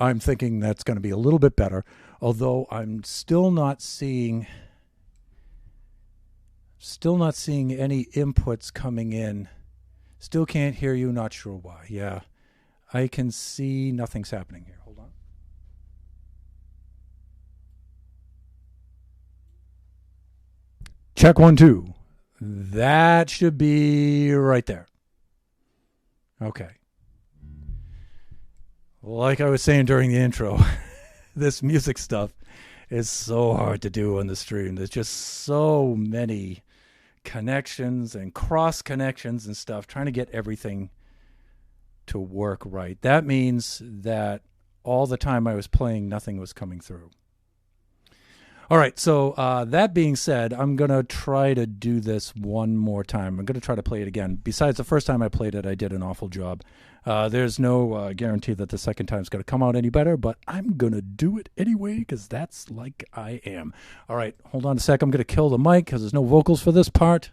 I'm thinking that's going to be a little bit better, although I'm still not seeing any inputs coming in. Still can't hear you, not sure why. Yeah, I can see nothing's happening here. Hold on. Check 1 2. That should be right there. Okay. Like I was saying during the intro, this music stuff is so hard to do on the stream. There's just so many connections and cross connections and stuff, trying to get everything to work right. That means that all the time I was playing, nothing was coming through. All right, so that being said, I'm going to try to do this one more time. I'm going to try to play it again. Besides, the first time I played it, I did an awful job. There's no guarantee that the second time is going to come out any better, but I'm going to do it anyway because that's like I am. All right, hold on a sec. I'm going to kill the mic because there's no vocals for this part.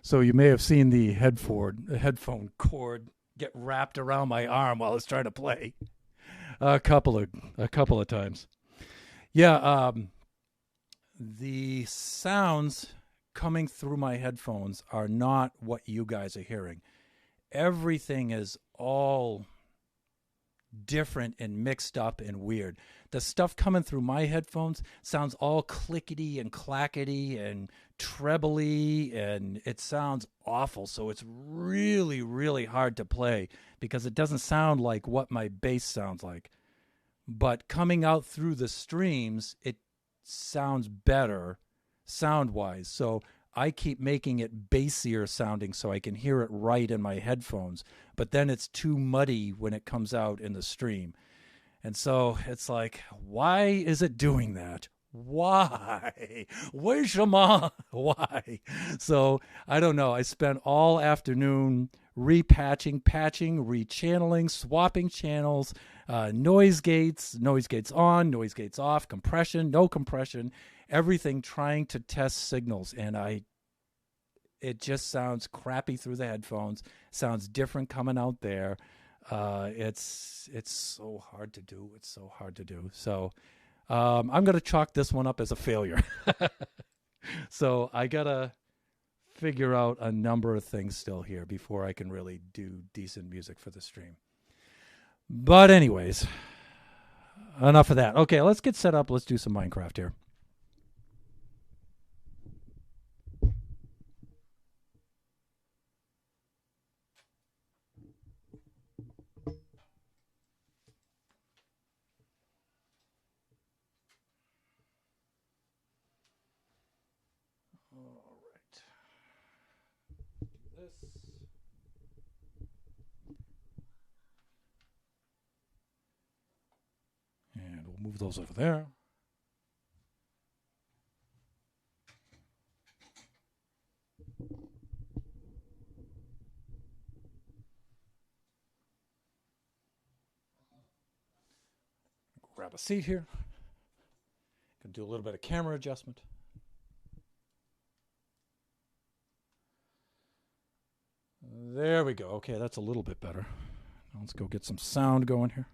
So you may have seen the headphone cord get wrapped around my arm while I was trying to play a couple of times. Yeah, the sounds coming through my headphones are not what you guys are hearing. Everything is all different and mixed up and weird. The stuff coming through my headphones sounds all clickety and clackety and trebly, and it sounds awful. So it's really, really hard to play because it doesn't sound like what my bass sounds like. But coming out through the streams, it sounds better sound-wise. So I keep making it bassier sounding so I can hear it right in my headphones. But then it's too muddy when it comes out in the stream. And so it's like, why is it doing that? Why? Why? So I don't know. I spent all afternoon repatching, patching, rechanneling, swapping channels, noise gates on, noise gates off, compression, no compression, everything trying to test signals. And it just sounds crappy through the headphones, sounds different coming out there. It's so hard to do. It's so hard to do. So I'm going to chalk this one up as a failure. So I got to figure out a number of things still here before I can really do decent music for the stream. But anyways, enough of that. Okay, let's get set up. Let's do some Minecraft here. And we'll move those over there. Grab a seat here. Can do a little bit of camera adjustment. There we go. Okay, that's a little bit better. Now let's go get some sound going here.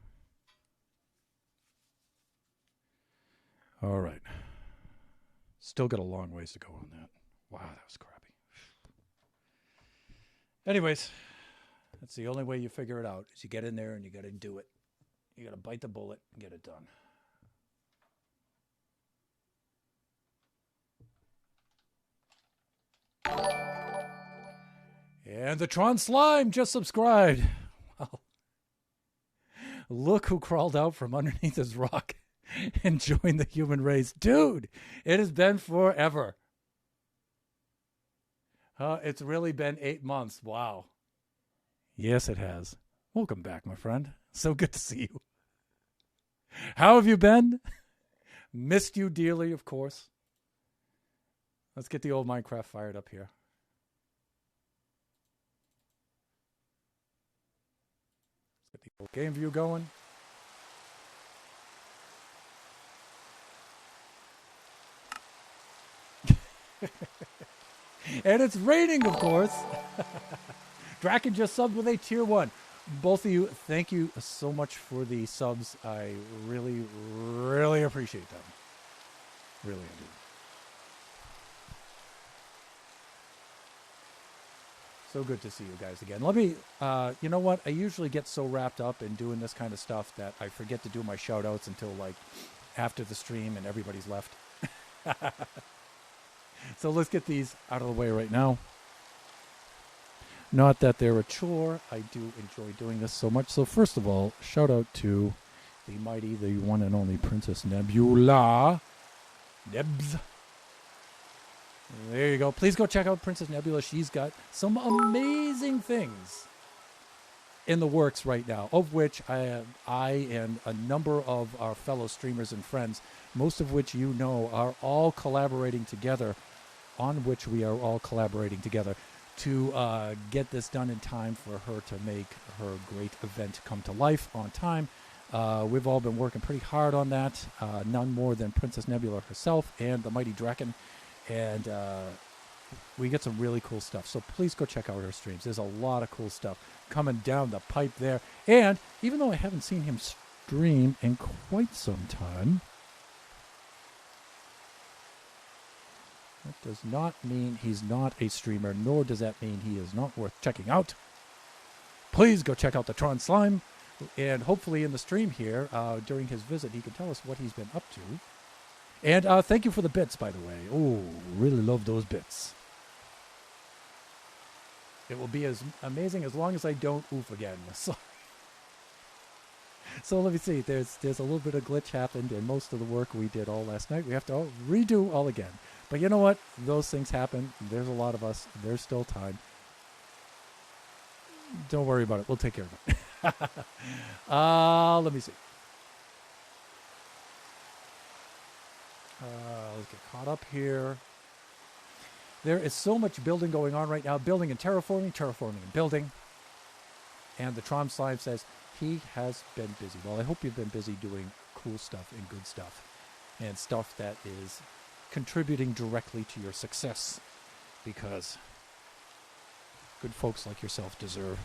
All right. Still got a long ways to go on that. Wow, that was crappy. Anyways, that's the only way you figure it out is you get in there and you got to do it. You got to bite the bullet and get it done. And the Tron Slime just subscribed. Wow. Look who crawled out from underneath his rock and joined the human race. Dude, it has been forever. It's really been 8 months. Wow. Yes, it has. Welcome back, my friend. So good to see you. How have you been? Missed you dearly, of course. Let's get the old Minecraft fired up here. Let's get the old game view going. And it's raining, of course. Draken just subbed with a tier 1. Both of you, thank you so much for the subs. I really, really appreciate them. Really, I do. So good to see you guys again. Let me, you know what? I usually get so wrapped up in doing this kind of stuff that I forget to do my shout outs until like after the stream and everybody's left. So let's get these out of the way right now. Not that they're a chore. I do enjoy doing this so much. So first of all, shout out to the mighty, the one and only Princess Nebula. Nebs. There you go. Please go check out Princess Nebula. She's got some amazing things in the works right now, of which I and a number of our fellow streamers and friends, most of which you know, are all collaborating together, on which we are all collaborating together to get this done in time for her to make her great event come to life on time. We've all been working pretty hard on that, none more than Princess Nebula herself and the mighty Draken. And we get some really cool stuff. So please go check out her streams. There's a lot of cool stuff coming down the pipe there. And even though I haven't seen him stream in quite some time, that does not mean he's not a streamer, nor does that mean he is not worth checking out. Please go check out the Tron Slime. And hopefully in the stream here, during his visit, he can tell us what he's been up to. And thank you for the bits, by the way. Oh, really love those bits. It will be as amazing as long as I don't oof again. So let me see. There's a little bit of glitch happened in most of the work we did all last night. We have to redo all again. But you know what? Those things happen. There's a lot of us. There's still time. Don't worry about it. We'll take care of it. Let me see. Let's get caught up here. There is so much building going on right now. Building and terraforming and building. And the Tron Slime says he has been busy. Well, I hope you've been busy doing cool stuff and good stuff. And stuff that is contributing directly to your success. Because good folks like yourself deserve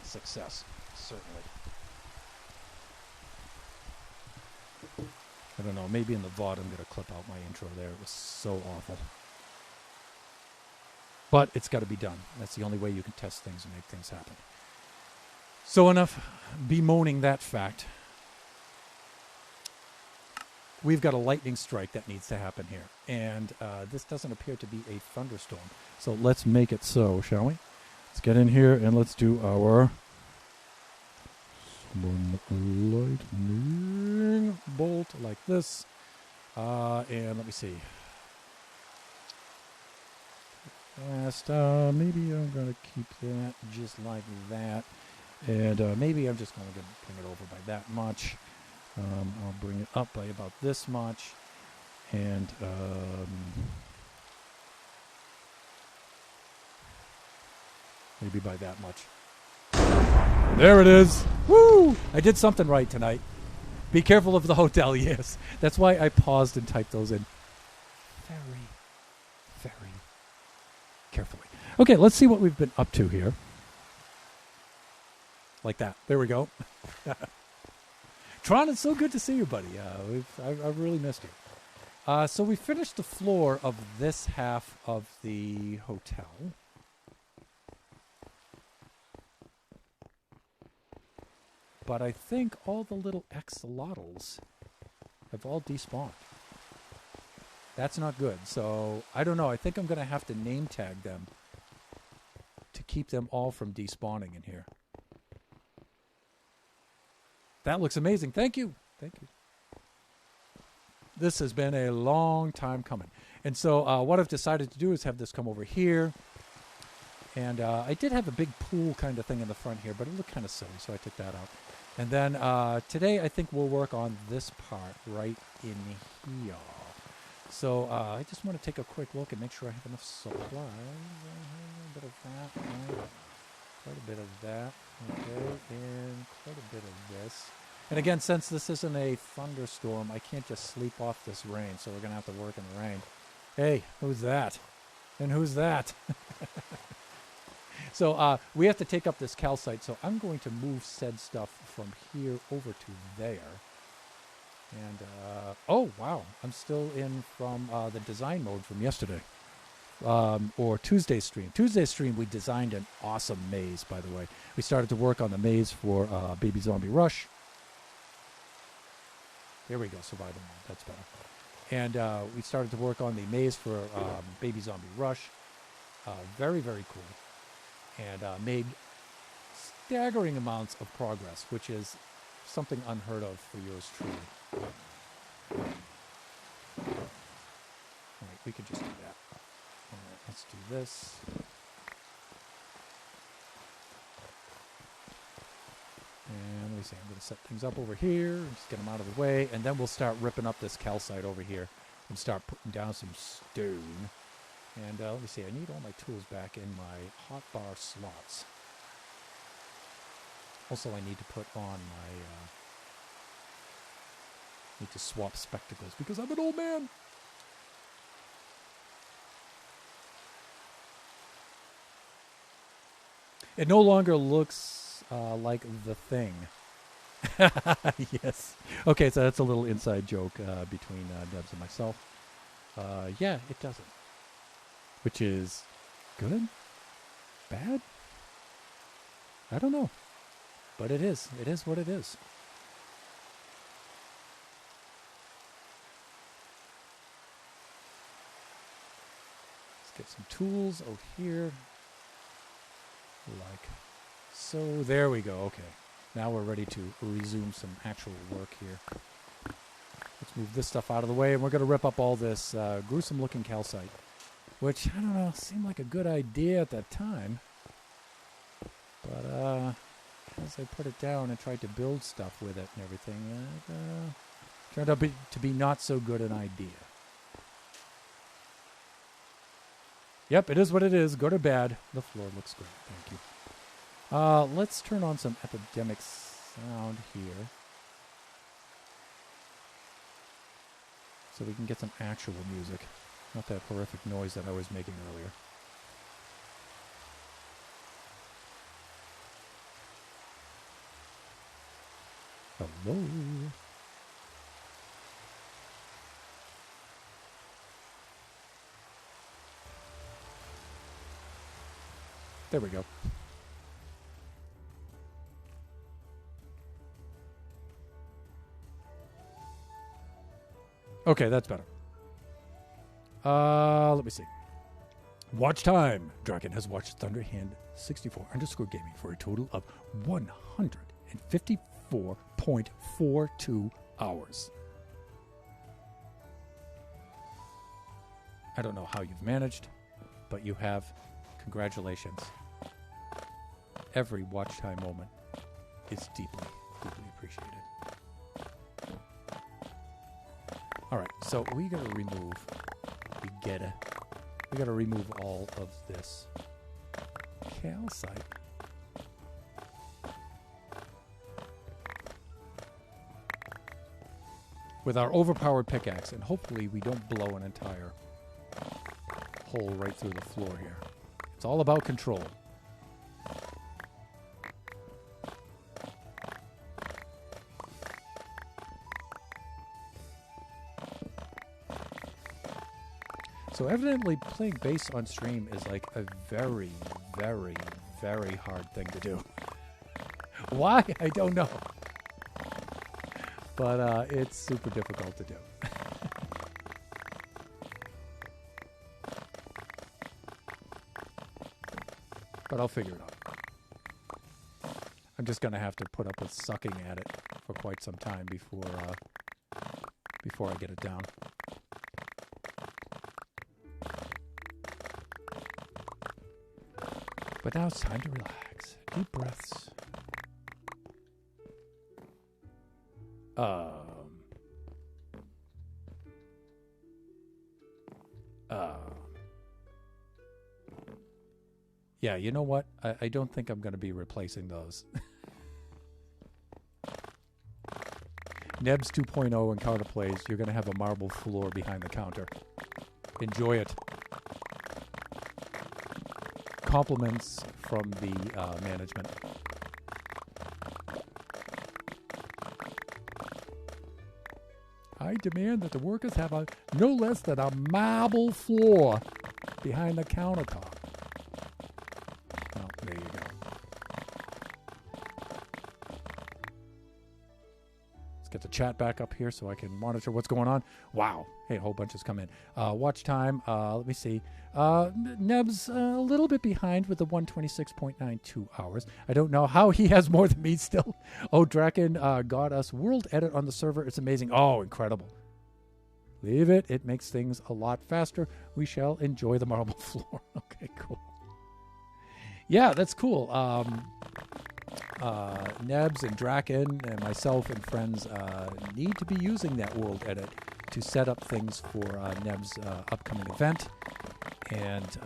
success, certainly. I don't know, maybe in the VOD I'm going to clip out my intro there. It was so awful. But it's got to be done. That's the only way you can test things and make things happen. So enough bemoaning that fact. We've got a lightning strike that needs to happen here. And this doesn't appear to be a thunderstorm. So let's make it so, shall we? Let's get in here and let's do our lightning bolt like this. And let me see. Fast. Maybe I'm going to keep that just like that. And maybe I'm just going to bring it over by that much. I'll bring it up by about this much. And maybe by that much. There it is. Woo! I did something right tonight. Be careful of the hotel, yes. That's why I paused and typed those in very, very carefully. Okay, let's see what we've been up to here. Like that. There we go. Tron, it's so good to see you, buddy. I've really missed you. So we finished the floor of this half of the hotel. But I think all the little axolotls have all despawned. That's not good. So, I don't know. I think I'm going to have to name tag them to keep them all from despawning in here. That looks amazing. Thank you. Thank you. This has been a long time coming. And so what I've decided to do is have this come over here. And I did have a big pool kind of thing in the front here, but it looked kind of silly, so I took that out. And then today I think we'll work on this part right in here. So I just want to take a quick look and make sure I have enough supplies. A bit of that, right? Quite a bit of that, okay, and quite a bit of this. And again, since this isn't a thunderstorm, I can't just sleep off this rain, so we're going to have to work in the rain. Hey, who's that? And who's that? So we have to take up this calcite, so I'm going to move said stuff from here over to there. And, oh, wow, I'm still in from the design mode from yesterday. Or Tuesday's stream. Tuesday's stream, we designed an awesome maze, by the way. We started to work on the maze for Baby Zombie Rush. There we go, survival mode, that's better. And we started to work on the maze for Baby Zombie Rush. Very, very cool. And made staggering amounts of progress, which is something unheard of for yours truly. All right, we could just do that. All right, let's do this. And let me see, I'm going to set things up over here, just get them out of the way, and then we'll start ripping up this calcite over here and start putting down some stone. And let me see, I need all my tools back in my hotbar slots. Also, I need to put on my, need to swap spectacles because I'm an old man. It no longer looks like the thing. Yes. Okay, so that's a little inside joke between Debs and myself. Yeah, it doesn't. Which is good? Bad? I don't know. But it is. It is what it is. Let's get some tools over here. Like so. There we go. Okay. Now we're ready to resume some actual work here. Let's move this stuff out of the way, and we're going to rip up all this gruesome-looking calcite. Which, I don't know, seemed like a good idea at that time. But, as I put it down and tried to build stuff with it and everything, it turned out to be not so good an idea. Yep, it is what it is. Good or bad. The floor looks great. Thank you. Let's turn on some epidemic sound here. So we can get some actual music. Not that horrific noise that I was making earlier. Hello. There we go. Okay, that's better. Let me see. Watch time. Draken has watched Thunderhand 64 _ gaming for a total of 154.42 hours. I don't know how you've managed, but you have. Congratulations. Every watch time moment is deeply, deeply appreciated. All right, so we gotta remove. We gotta remove all of this calcite. With our overpowered pickaxe, and hopefully we don't blow an entire hole right through the floor here. It's all about control. So evidently playing bass on stream is like a very, very, very hard thing to do. Why? I don't know. But it's super difficult to do. But I'll figure it out. I'm just going to have to put up with sucking at it for quite some time before I get it down. But now it's time to relax. Deep breaths. Yeah, you know what? I don't think I'm going to be replacing those. Nebs 2.0 and counter plays, you're going to have a marble floor behind the counter. Enjoy it. Compliments from the management. I demand that the workers have no less than a marble floor behind the countertop. Well, there you go. Let's get the chat back up here so I can monitor what's going on. Wow. Hey, a whole bunch has come in. Watch time. Let me see. Neb's a little bit behind with the 126.92 hours. I don't know how he has more than me still. Oh, Draken got us world edit on the server. It's amazing. Oh, incredible. Leave it. It makes things a lot faster. We shall enjoy the marble floor. Okay, cool. Yeah, that's cool. Nebs and Draken and myself and friends need to be using that world edit to set up things for Neb's upcoming event. And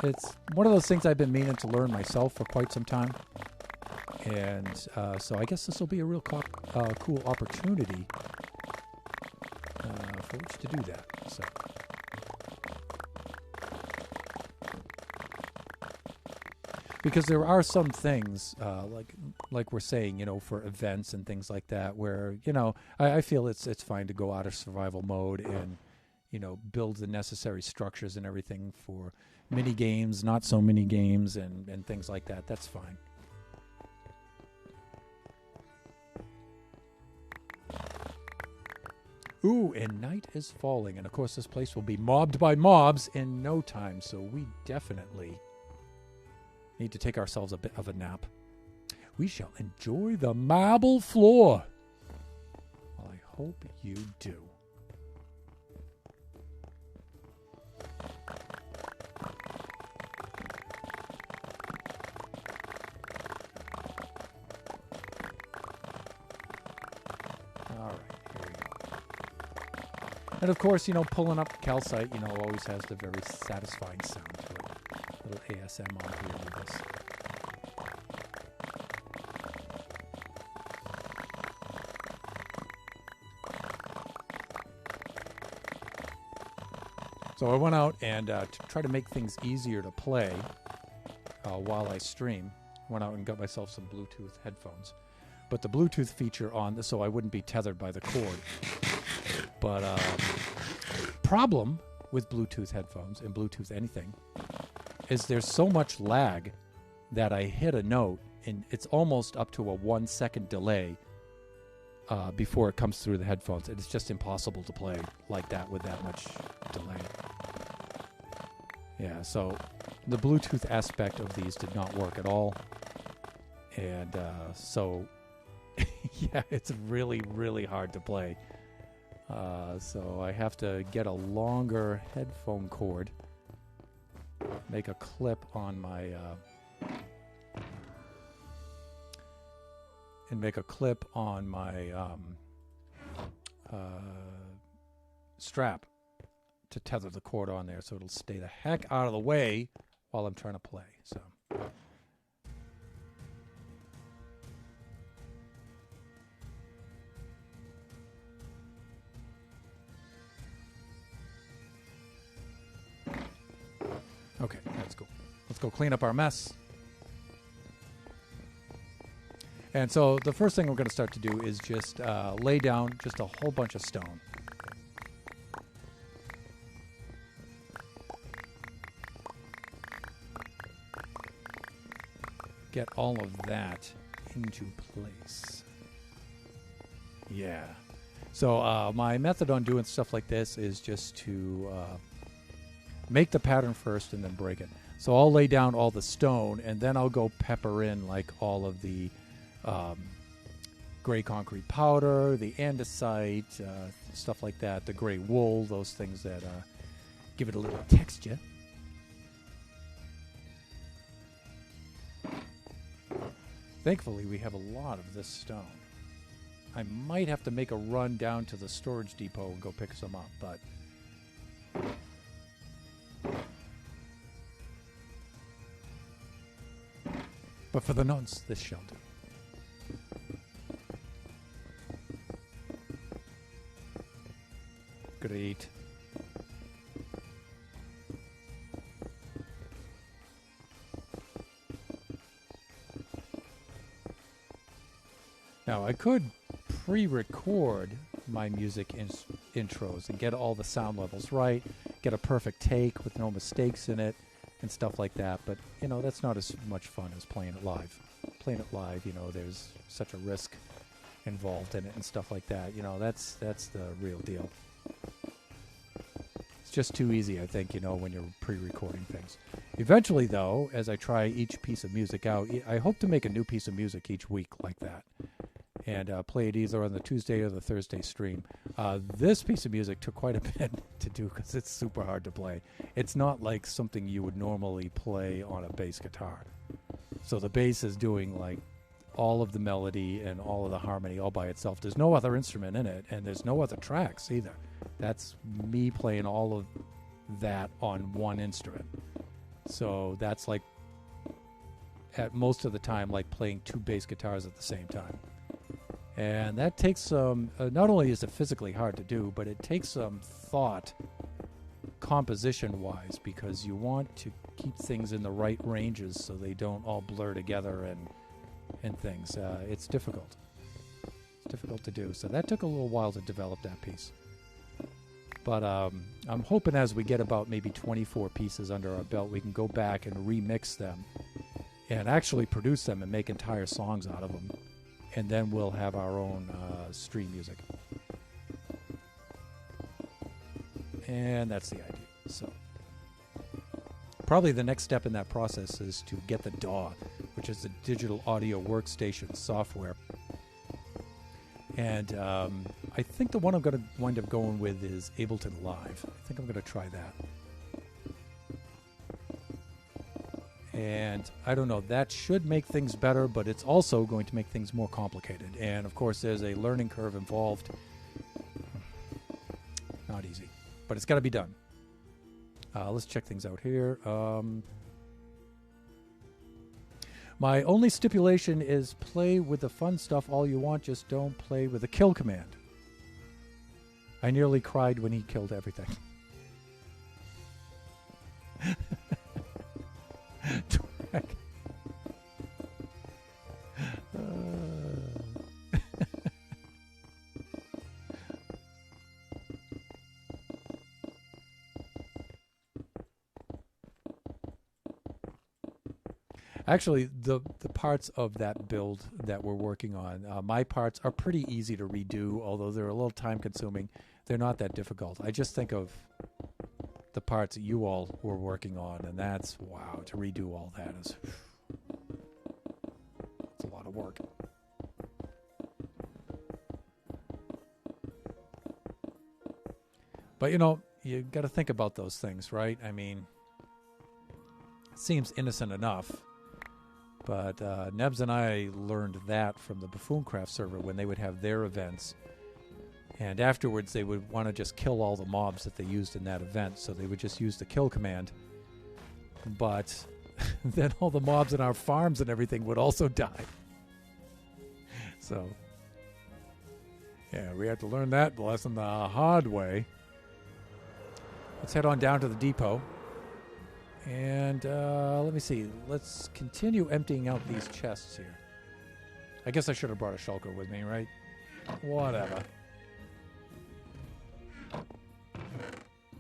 it's one of those things I've been meaning to learn myself for quite some time. And so I guess this will be a real cool opportunity for which to do that. So. Because there are some things, like we're saying, for events and things like that, where, I feel it's fine to go out of survival mode and, build the necessary structures and everything for mini games, not so mini games, and things like that. That's fine. Ooh, and night is falling. And, of course, this place will be mobbed by mobs in no time. So we definitely need to take ourselves a bit of a nap. We shall enjoy the marble floor. Well, I hope you do. All right, here we go. And of course, pulling up calcite, always has the very satisfying sound to it. A little ASMR here with this. So I went out and to try to make things easier to play while I stream, went out and got myself some Bluetooth headphones. But the Bluetooth feature on, so I wouldn't be tethered by the cord. But problem with Bluetooth headphones and Bluetooth anything is there's so much lag that I hit a note and it's almost up to a 1 second delay before it comes through the headphones. It's just impossible to play like that with that much delay. Yeah, so the Bluetooth aspect of these did not work at all. And so, yeah, it's really, really hard to play. So I have to get a longer headphone cord, make a clip on my... strap to tether the cord on there, so it'll stay the heck out of the way while I'm trying to play. So okay, that's cool. Let's go clean up our mess. And so the first thing we're going to start to do is just lay down just a whole bunch of stone. Get all of that into place. Yeah. So my method on doing stuff like this is just to make the pattern first and then break it. So I'll lay down all the stone and then I'll go pepper in like all of the gray concrete powder, the andesite, stuff like that, the gray wool, those things that give it a little texture. Thankfully, we have a lot of this stone. I might have to make a run down to the storage depot and go pick some up, but for the nonce, this shall do. Great. Now, I could pre-record my music intros and get all the sound levels right, get a perfect take with no mistakes in it, and stuff like that. But, you know, that's not as much fun as playing it live. Playing it live, you know, there's such a risk involved in it and stuff like that. You know, that's the real deal. It's just too easy, I think, you know, when you're pre-recording things. Eventually, though, as I try each piece of music out, I hope to make a new piece of music each week like that. And play it either on the Tuesday or the Thursday stream. This piece of music took quite a bit to do because it's super hard to play. It's not like something you would normally play on a bass guitar. So the bass is doing like all of the melody and all of the harmony all by itself. There's no other instrument in it, and there's no other tracks either. That's me playing all of that on one instrument. So that's like, at most of the time, like playing two bass guitars at the same time. And that takes some, not only is it physically hard to do, but it takes some thought composition-wise, because you want to keep things in the right ranges so they don't all blur together and things. It's difficult. It's difficult to do. So that took a little while to develop that piece. But I'm hoping as we get about maybe 24 pieces under our belt, we can go back and remix them and actually produce them and make entire songs out of them. And then we'll have our own stream music. And that's the idea. So probably the next step in that process is to get the DAW, which is the Digital Audio Workstation software. And I think the one I'm going to wind up going with is Ableton Live. I think I'm going to try that. And I don't know, that should make things better, but it's also going to make things more complicated. And of course, there's a learning curve involved. Not easy, but it's got to be done. Let's check things out here. My only stipulation is play with the fun stuff all you want, just don't play with the kill command. I nearly cried when he killed everything. Actually, the parts of that build that we're working on, my parts are pretty easy to redo, although they're a little time consuming. They're not that difficult. I just think of the parts that you all were working on, and that's, wow, to redo all that is, it's a lot of work. But, you know, you got to think about those things, right? I mean, it seems innocent enough. But Nebs and I learned that from the Buffooncraft server when they would have their events. And afterwards, they would want to just kill all the mobs that they used in that event. So they would just use the kill command. But then all the mobs in our farms and everything would also die. So, yeah, we had to learn that lesson the hard way. Let's head on down to the depot. And let me see. Let's continue emptying out these chests here. I guess I should have brought a shulker with me, right? Whatever. I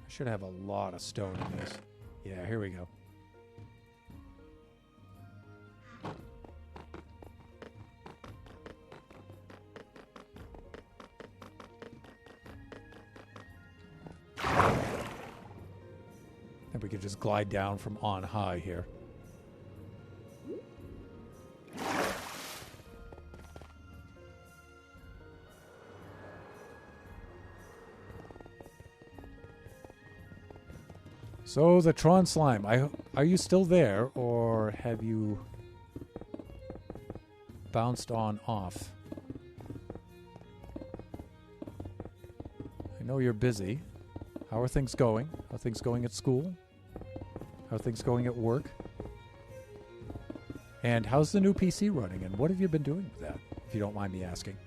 should have a lot of stone in these. Yeah, here we go. And we could just glide down from on high here. So the Tron Slime, are you still there, or have you bounced on off? I know you're busy. How are things going? How are things going at school? How are things going at work? And how's the new PC running, and what have you been doing with that, if you don't mind me asking?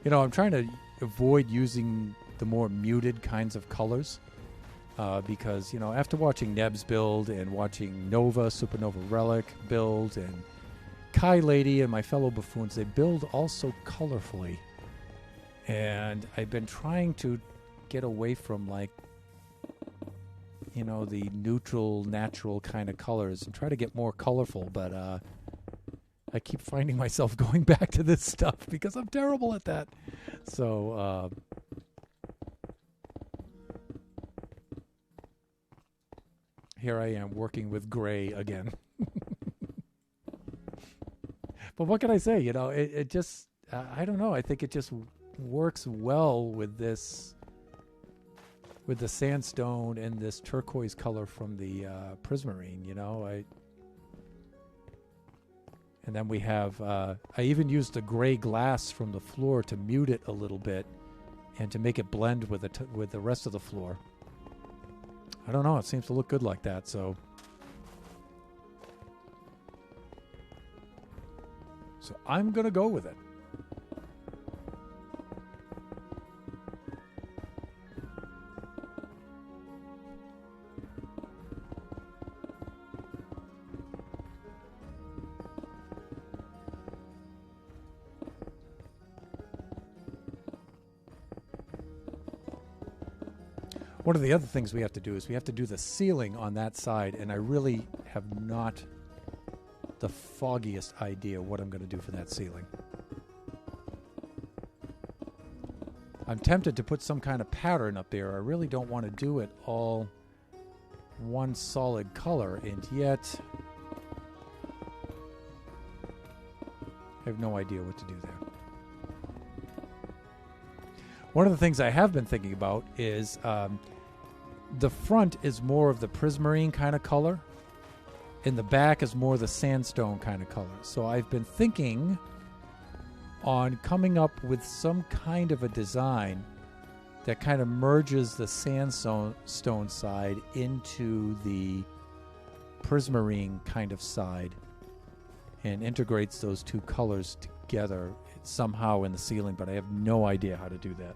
You know, I'm trying to avoid using the more muted kinds of colors because, you know, after watching Neb's build and watching Nova, Supernova Relic build, and Kai Lady and my fellow buffoons, they build all so colorfully. And I've been trying to get away from, like, you know, the neutral, natural kind of colors and try to get more colorful, but I keep finding myself going back to this stuff because I'm terrible at that. So, here I am working with gray again. But what can I say? You know, it just, I don't know. I think it just works well with this, with the sandstone and this turquoise color from the prismarine, you know. And then we have, I even used the gray glass from the floor to mute it a little bit and to make it blend with the rest of the floor. I don't know. It seems to look good like that, so. So I'm going to go with it. One of the other things we have to do is we have to do the ceiling on that side, and I really have not the foggiest idea what I'm going to do for that ceiling. I'm tempted to put some kind of pattern up there. I really don't want to do it all one solid color, and yet I have no idea what to do there. One of the things I have been thinking about is the front is more of the prismarine kind of color, and the back is more the sandstone kind of color. So I've been thinking on coming up with some kind of a design that kind of merges the sandstone side into the prismarine kind of side and integrates those two colors together somehow in the ceiling, but I have no idea how to do that.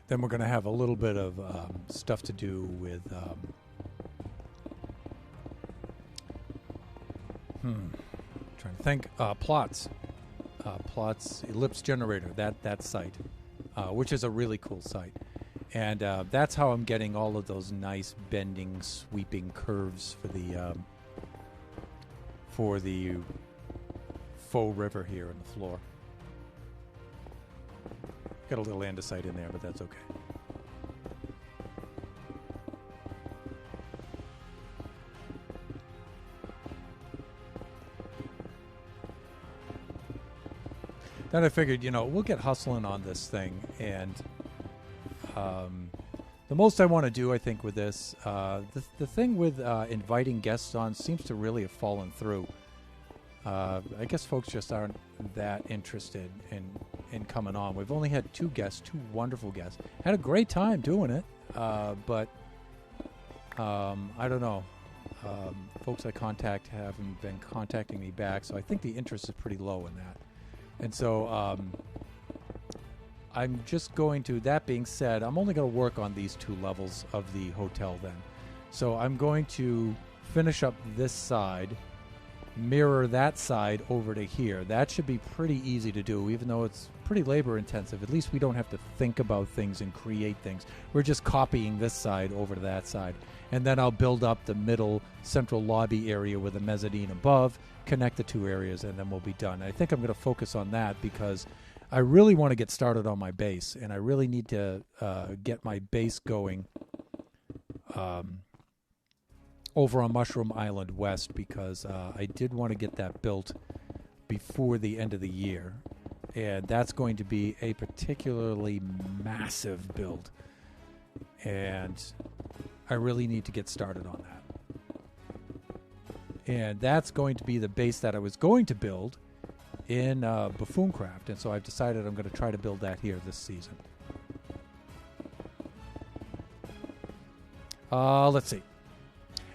Then we're going to have a little bit of stuff to do with trying to think, plots ellipse generator, that site, which is a really cool site. And that's how I'm getting all of those nice bending, sweeping curves for the faux river here in the floor. Got a little andesite in there, but that's okay. Then I figured, we'll get hustling on this thing, and the most I want to do, I think, with this, the thing with inviting guests on seems to really have fallen through. I guess folks just aren't that interested in coming on. We've only had two wonderful guests. Had a great time doing it, but I don't know. Folks I contact haven't been contacting me back, so I think the interest is pretty low in that. And so I'm just going to, that being said, I'm only going to work on these two levels of the hotel then. So I'm going to finish up this side, mirror that side over to here. That should be pretty easy to do, even though it's pretty labor intensive. At least we don't have to think about things and create things. We're just copying this side over to that side. And then I'll build up the middle central lobby area with a mezzanine above, connect the two areas, and then we'll be done. I think I'm going to focus on that because I really want to get started on my base, and I really need to get my base going over on Mushroom Island West, because I did want to get that built before the end of the year, and that's going to be a particularly massive build, and I really need to get started on that. And that's going to be the base that I was going to build in Buffooncraft, and so I've decided I'm going to try to build that here this season. Let's see.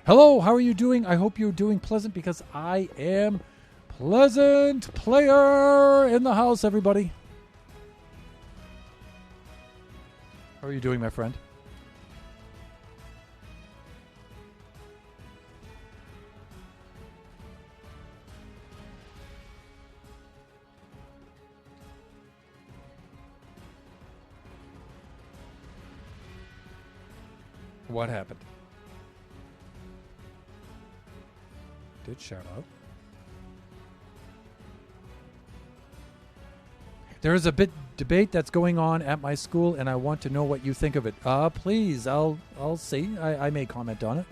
Hello, how are you doing? I hope you're doing pleasant, because I am pleasant player in the house, everybody. How are you doing, my friend? What happened? Did shout out. There is a debate that's going on at my school, and I want to know what you think of it. Please, I'll see. I may comment on it.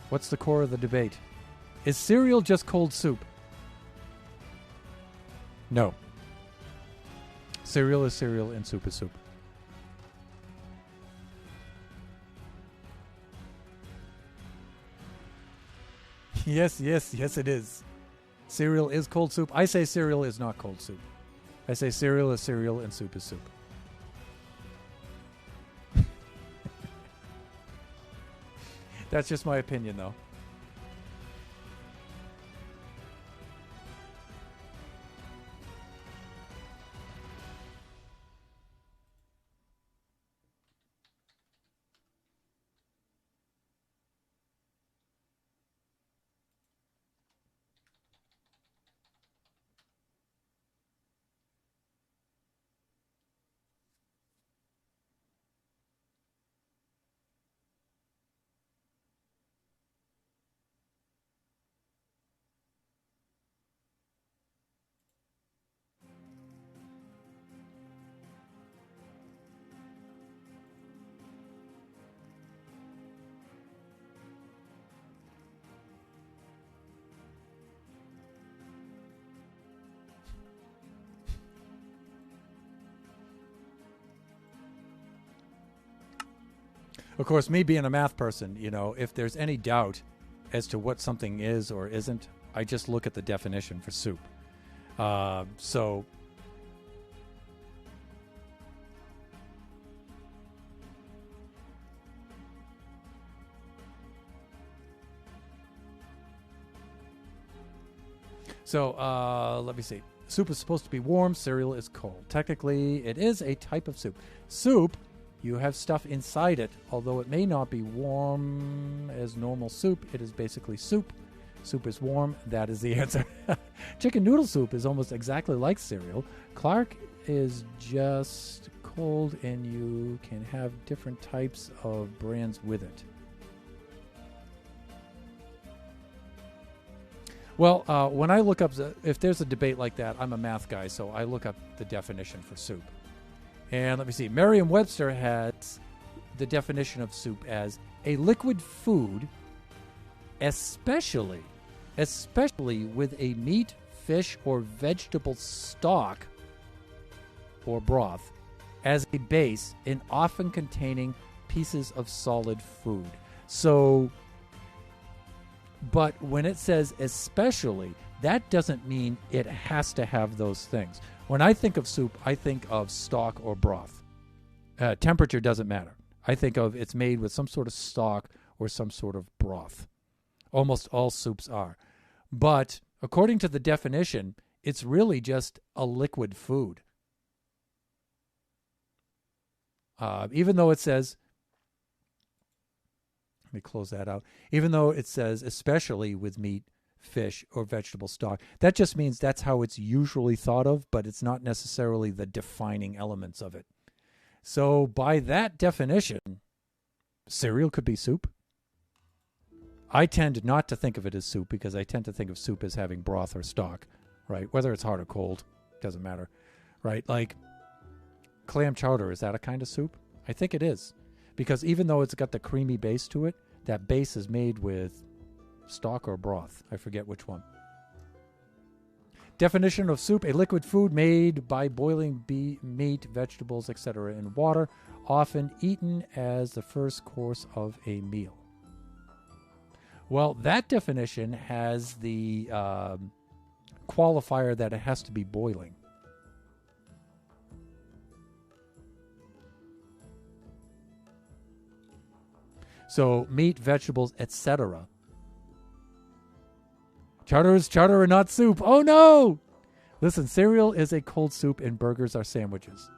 What's the core of the debate? Is cereal just cold soup? No. Cereal is cereal, and soup is soup. Yes, it is. Cereal is cold soup. I say cereal is not cold soup. I say cereal is cereal and soup is soup. That's just my opinion, though. Of course, me being a math person, if there's any doubt as to what something is or isn't, I just look at the definition for soup. So let me see. Soup is supposed to be warm. Cereal is cold. Technically, it is a type of soup. Soup, you have stuff inside it. Although it may not be warm as normal soup, it is basically soup. Soup is warm. That is the answer. Chicken noodle soup is almost exactly like cereal. Clark is just cold, and you can have different types of brands with it. Well, when I look up, if there's a debate like that, I'm a math guy, so I look up the definition for soup. And let me see. Merriam-Webster has the definition of soup as a liquid food, especially with a meat, fish, or vegetable stock or broth as a base, and often containing pieces of solid food. So, but when it says especially, that doesn't mean it has to have those things. When I think of soup, I think of stock or broth. Temperature doesn't matter. I think of it's made with some sort of stock or some sort of broth. Almost all soups are. But according to the definition, it's really just a liquid food. Even though it says, let me close that out. Even though it says especially with meat, fish, or vegetable stock, that just means that's how it's usually thought of, but it's not necessarily the defining elements of it. So by that definition, cereal could be soup. I tend not to think of it as soup because I tend to think of soup as having broth or stock, right? Whether it's hot or cold, doesn't matter, right? Like clam chowder, is that a kind of soup? I think it is. Because even though it's got the creamy base to it, that base is made with stock or broth. I forget which one. Definition of soup: a liquid food made by boiling meat, vegetables, etc. in water, often eaten as the first course of a meal. Well, that definition has the qualifier that it has to be boiling. So meat, vegetables, etc. Chowder is chowder and not soup. Oh no! Listen, cereal is a cold soup and burgers are sandwiches.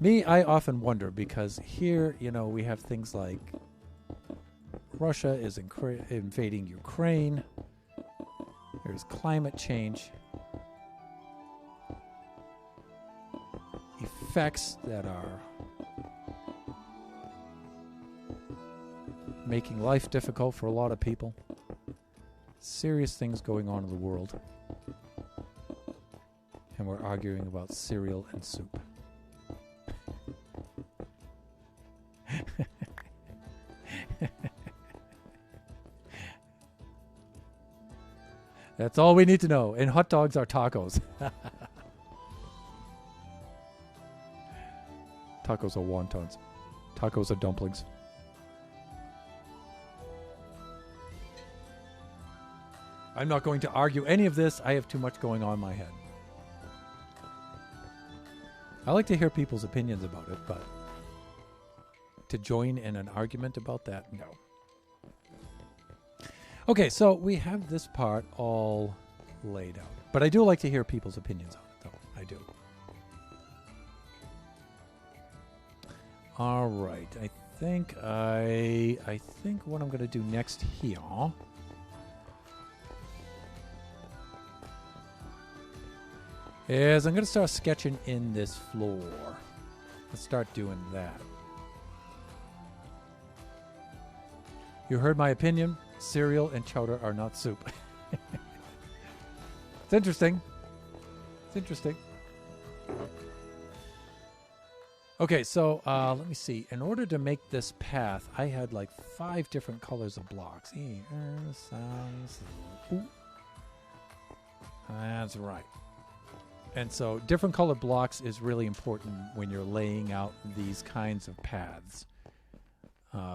Me, I often wonder because here, we have things like Russia is invading Ukraine. There's climate change. Effects that are making life difficult for a lot of people. Serious things going on in the world. And we're arguing about cereal and soup. That's all we need to know. And hot dogs are tacos. Tacos are wontons. Tacos are dumplings. I'm not going to argue any of this. I have too much going on in my head. I like to hear people's opinions about it, but to join in an argument about that, no. Okay, so we have this part all laid out. But I do like to hear people's opinions on it, though. I do. All right. I think what I'm going to do next here is I'm going to start sketching in this floor. Let's start doing that. You heard my opinion. Cereal and chowder are not soup. It's interesting. It's interesting. Okay, so let me see. In order to make this path, I had like 5 different colors of blocks. That's right. And so different color blocks is really important when you're laying out these kinds of paths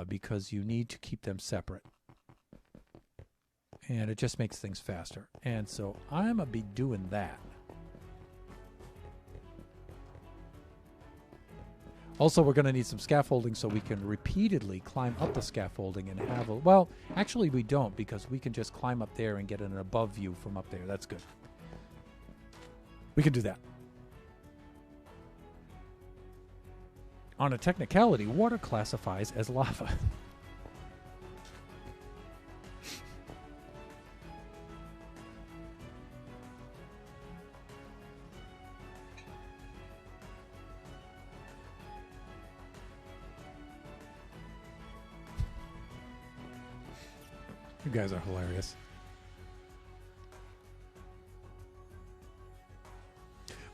because you need to keep them separate. And it just makes things faster. And so I'm going to be doing that. Also, we're going to need some scaffolding so we can repeatedly climb up the scaffolding and have a... Well, actually we don't, because we can just climb up there and get an above view from up there. That's good. We can do that. On a technicality, water classifies as lava. You guys are hilarious.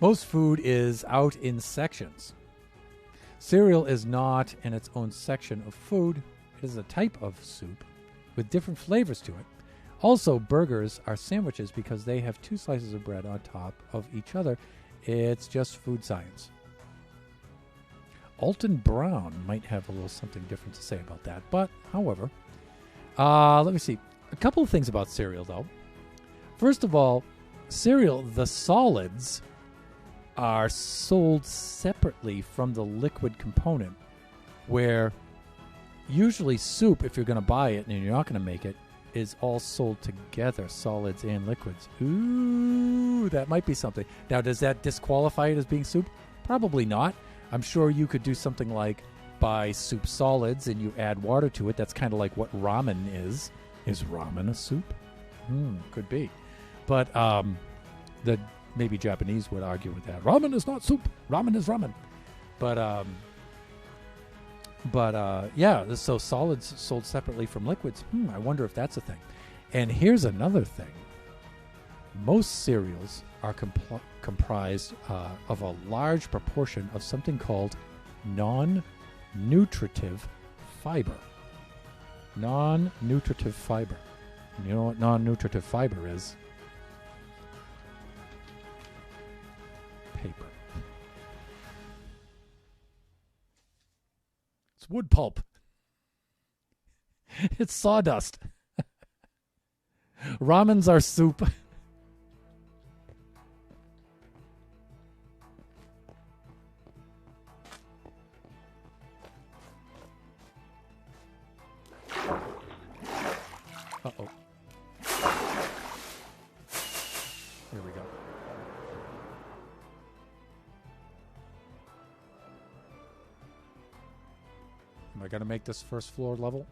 Most food is out in sections. Cereal is not in its own section of food. It is a type of soup with different flavors to it. Also, burgers are sandwiches because they have two slices of bread on top of each other. It's just food science. Alton Brown might have a little something different to say about that. But, however, let me see. A couple of things about cereal, though. First of all, cereal, the solids are sold separately from the liquid component, where usually soup, if you're going to buy it and you're not going to make it, is all sold together, solids and liquids. Ooh, that might be something. Now, does that disqualify it as being soup? Probably not. I'm sure you could do something like buy soup solids and you add water to it. That's kind of like what ramen is. Is ramen a soup? Could be. But the maybe Japanese would argue with that. Ramen is not soup. Ramen is ramen. But yeah, so solids sold separately from liquids. I wonder if that's a thing. And here's another thing. Most cereals are comprised of a large proportion of something called non-nutritive fiber. Non-nutritive fiber. And you know what non-nutritive fiber is? Paper. It's wood pulp. It's sawdust. Ramens are soup. Uh-oh. Here we go. Am I going to make this first floor level?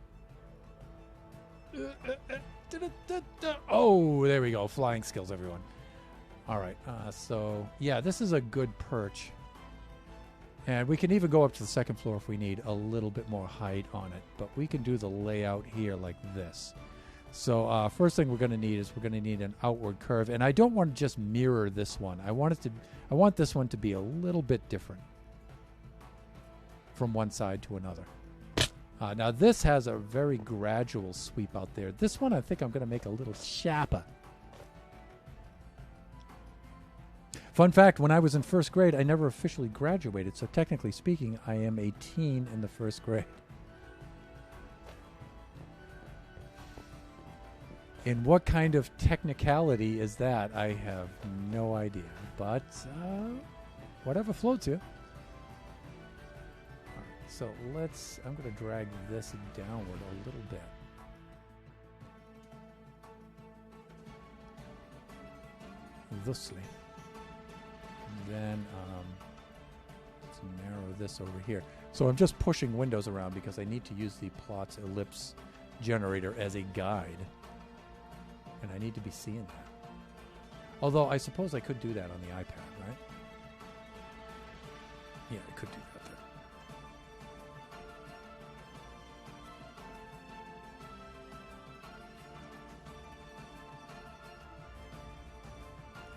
Oh, there we go. Flying skills, everyone. All right. So, yeah, this is a good perch. And we can even go up to the second floor if we need a little bit more height on it. But we can do the layout here like this. So first thing we're going to need is we're going to need an outward curve. And I don't want to just mirror this one. I want this one to be a little bit different from one side to another. Now this has a very gradual sweep out there. This one I think I'm going to make a little sharper. Fun fact, when I was in first grade, I never officially graduated. So technically speaking, I am a teen in the first grade. And what kind of technicality is that? I have no idea. But whatever floats you. All right, so I'm going to drag this downward a little bit. Thusly. Then let's narrow this over here. So I'm just pushing windows around because I need to use the plots ellipse generator as a guide. And I need to be seeing that. Although I suppose I could do that on the iPad, right? Yeah, I could do that there.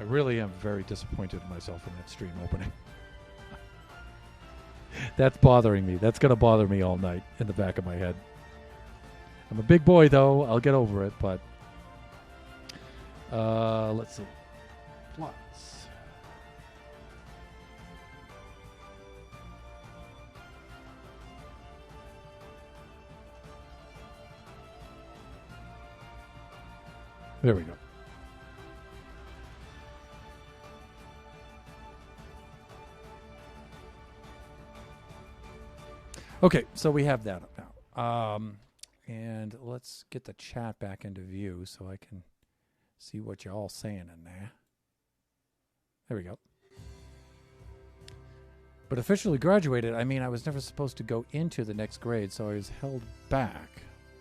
I really am very disappointed in myself in that stream opening. That's bothering me. That's going to bother me all night in the back of my head. I'm a big boy, though. I'll get over it, but... let's see. Plots. There we go. Okay, so we have that up now. And let's get the chat back into view so I can see what you're all saying in there. There we go. But officially graduated, I mean, I was never supposed to go into the next grade, so I was held back.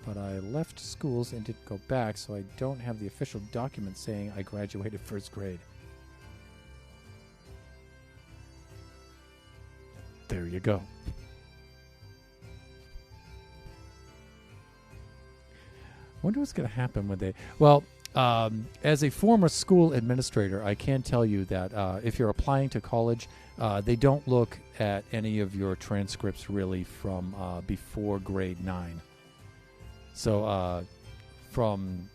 But I left schools and didn't go back, so I don't have the official document saying I graduated first grade. There you go. Wonder what's going to happen when they... Well, as a former school administrator, I can tell you that if you're applying to college, they don't look at any of your transcripts really from before grade 9. So from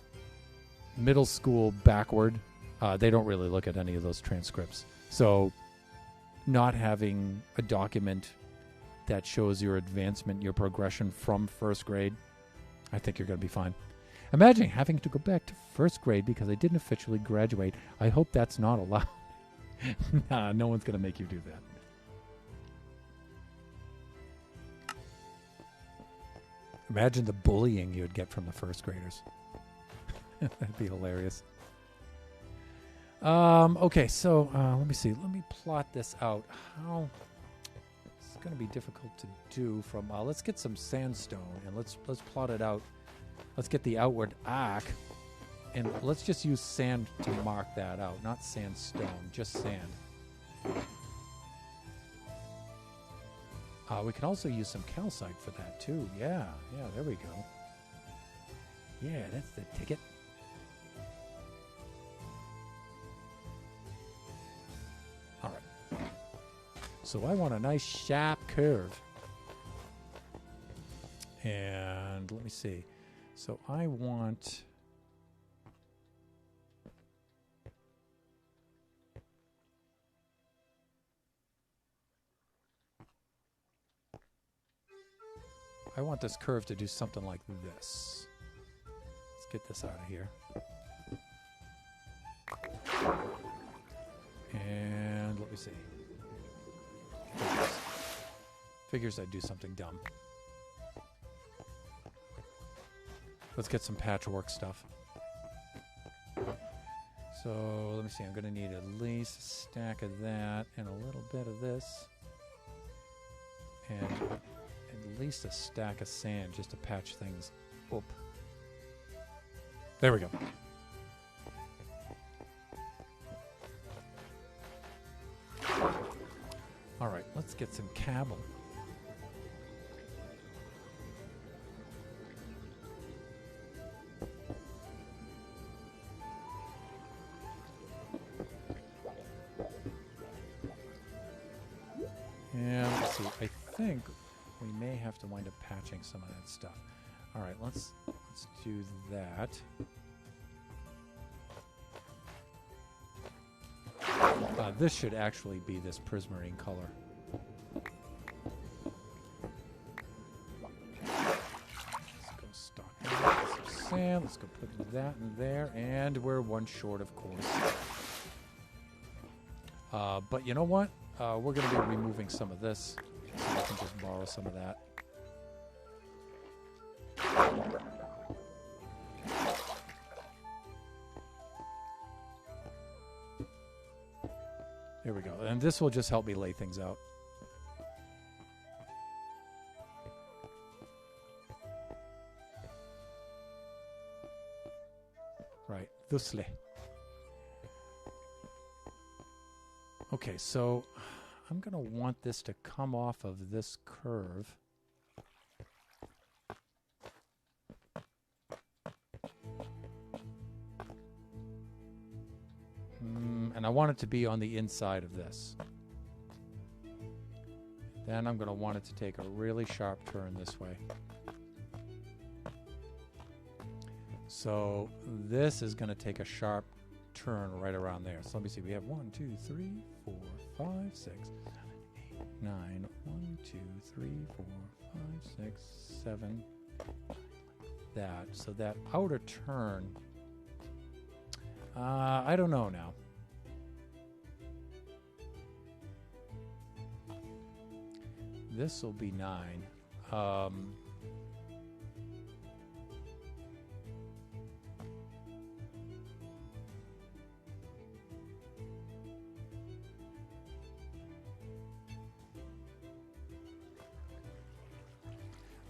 middle school backward, they don't really look at any of those transcripts. So not having a document that shows your advancement, your progression from first grade, I think you're going to be fine. Imagine having to go back to first grade because I didn't officially graduate. I hope that's not allowed. Nah, no one's going to make you do that. Imagine the bullying you'd get from the first graders. That'd be hilarious. Okay, so let me see. Let me plot this out. How... It's going to be difficult to do from... let's get some sandstone and let's plot it out. Let's get the outward arc, and let's just use sand to mark that out. Not sandstone, just sand. We can also use some calcite for that, too. Yeah, there we go. Yeah, that's the ticket. All right. So I want a nice sharp curve. And let me see. So I want... this curve to do something like this. Let's get this out of here. And let me see. Figures I'd do something dumb. Let's get some patchwork stuff. So let me see. I'm going to need at least a stack of that and a little bit of this. And at least a stack of sand just to patch things up. There we go. All right, let's get some cable. And let's see, I think we may have to wind up patching some of that stuff. All right, let's do that. This should actually be this prismarine color. Let's go stock some sand. Let's go put that in there, and we're one short, of course. But you know what? We're going to be removing some of this, so we can just borrow some of that. There we go. And this will just help me lay things out. Right. Thusly. Okay, so I'm going to want this to come off of this curve. And I want it to be on the inside of this. Then I'm going to want it to take a really sharp turn this way. So this is going to take a sharp turn right around there. So let me see. We have 1, 2, 3, 4, 5, 6, 7, 8, 9. 1, 2, 3, 4, 5, 6, 7. That. So that outer turn. I don't know now. This will be 9.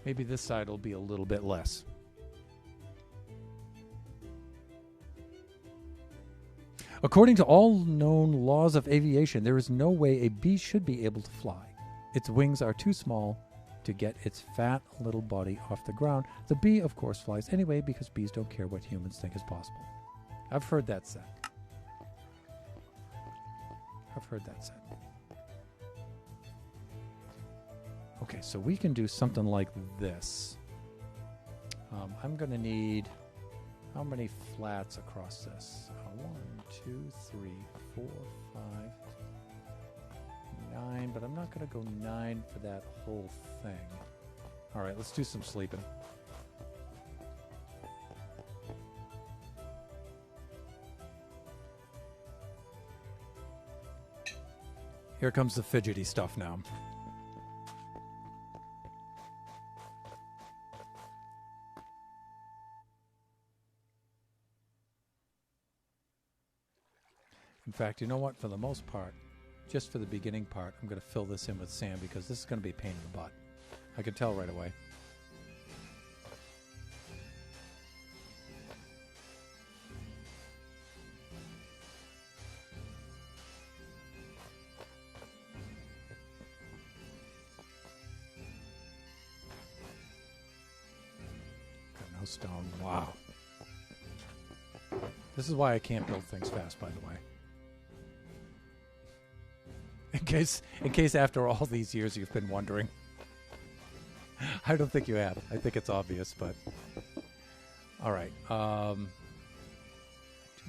Maybe this side will be a little bit less. According to all known laws of aviation, there is no way a bee should be able to fly. Its wings are too small to get its fat little body off the ground. The bee, of course, flies anyway because bees don't care what humans think is possible. I've heard that said. Okay, so we can do something like this. I'm going to need how many flats across this? 1, 2, 3, 4, 5, 9, but I'm not going to go 9 for that whole thing. All right, let's do some sleeping. Here comes the fidgety stuff now. In fact, you know what? For the most part, just for the beginning part, I'm going to fill this in with sand because this is going to be a pain in the butt. I can tell right away. Got no stone. Wow. This is why I can't build things fast, by the way. In case after all these years you've been wondering. I don't think you have. I think it's obvious, but all right. I do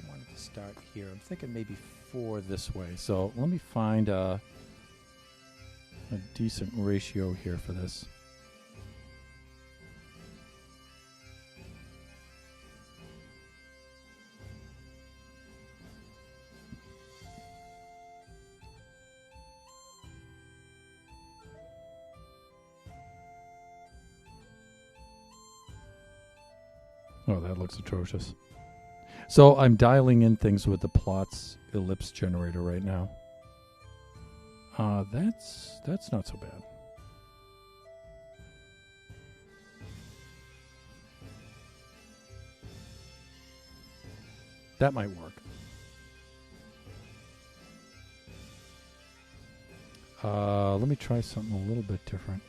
want to start here. I'm thinking maybe 4 this way. So let me find a decent ratio here for this. Oh, that looks atrocious. So I'm dialing in things with the plots ellipse generator right now. That's not so bad. That might work. Let me try something a little bit different.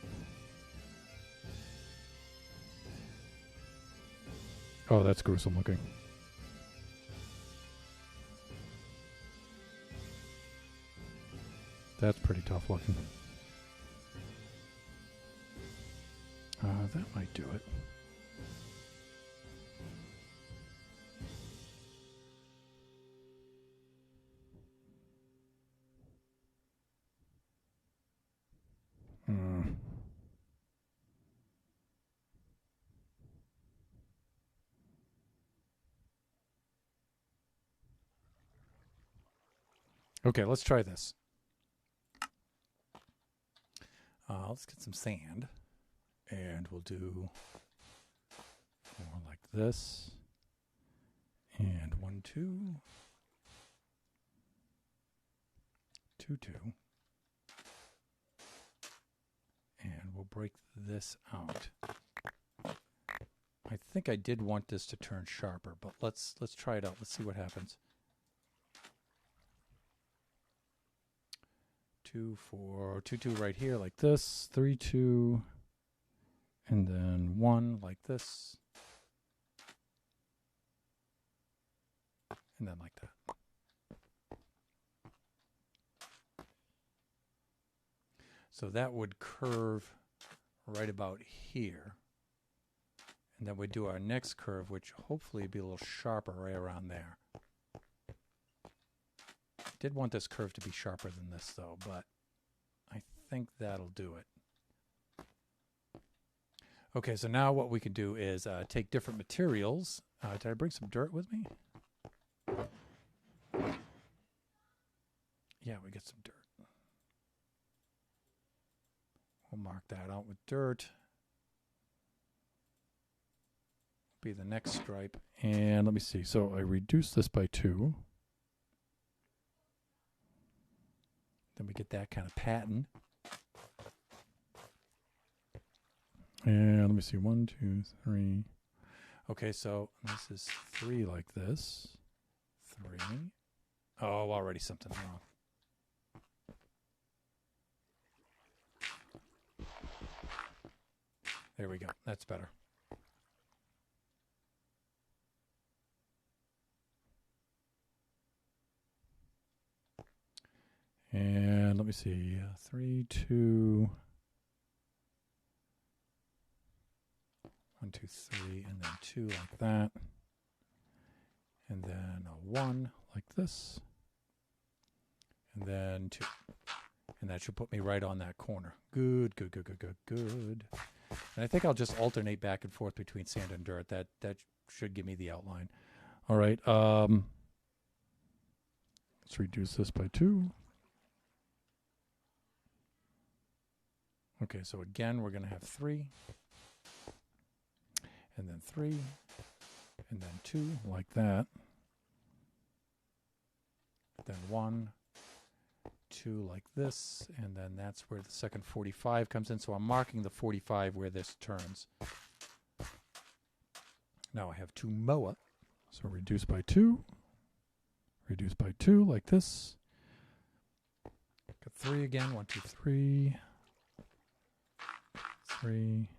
Oh, that's gruesome looking. That's pretty tough looking. That might do it. Okay, let's try this. Let's get some sand. And we'll do more like this. And 1, 2. 2, 2. And we'll break this out. I think I did want this to turn sharper, but let's try it out. Let's see what happens. 2, 4, 2, 2 right here like this, 3, 2, and then 1 like this, and then like that. So that would curve right about here. And then we do our next curve, which hopefully be a little sharper right around there. Did want this curve to be sharper than this though, but I think that'll do it. Okay, so now what we can do is take different materials. Did I bring some dirt with me? Yeah, we get some dirt. We'll mark that out with dirt. be the next stripe. And let me see. So I reduce this by 2. Then we get that kind of pattern. And let me see. 1, 2, 3. Okay, so this is 3 like this. 3. Oh, already something wrong. There we go. That's better. And let me see. 3, 2. 1, 2, 3, and then 2 like that. And then a 1 like this. And then 2. And that should put me right on that corner. Good, good, good, good, good, good. And I think I'll just alternate back and forth between sand and dirt. That should give me the outline. All right. Let's reduce this by 2. Okay, so again, we're going to have 3. And then 3. And then 2, like that. Then 1. 2 like this, and then that's where the second 45 comes in. So I'm marking the 45 where this turns. Now I have 2 moa. So reduce by 2. Reduce by 2 like this. Got 3 again. 1, 2, 3. 3.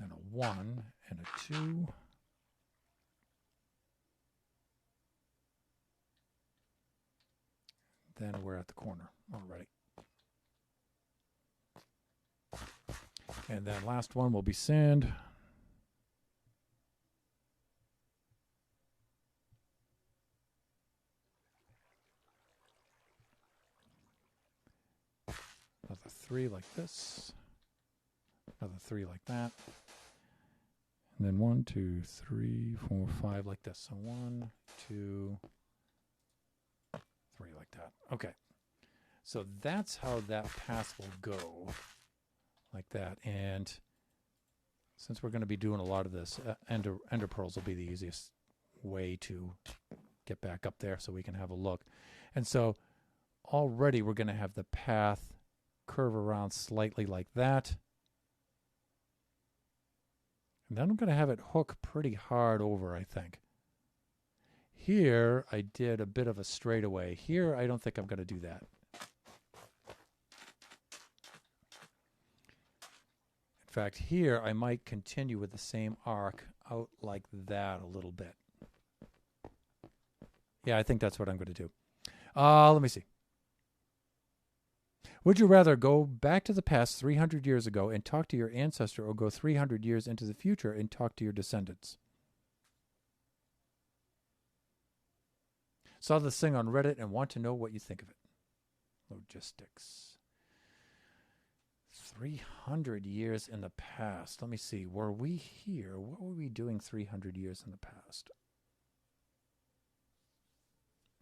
Then a 1 and a 2. Then we're at the corner already. And then last one will be sand. Another 3 like this. Another 3 like that. And then 1, 2, 3, 4, 5 like this. So 1, 2, 3 like that. Okay. So that's how that path will go. Like that. And since we're going to be doing a lot of this, ender pearls will be the easiest way to get back up there so we can have a look. And so already we're going to have the path curve around slightly like that. And then I'm going to have it hook pretty hard over, I think. Here, I did a bit of a straightaway. Here, I don't think I'm going to do that. In fact, here, I might continue with the same arc out like that a little bit. Yeah, I think that's what I'm going to do. Let me see. Would you rather go back to the past 300 years ago and talk to your ancestor, or go 300 years into the future and talk to your descendants? Saw this thing on Reddit and want to know what you think of it. Logistics. 300 years in the past. Let me see. Were we here? What were we doing 300 years in the past?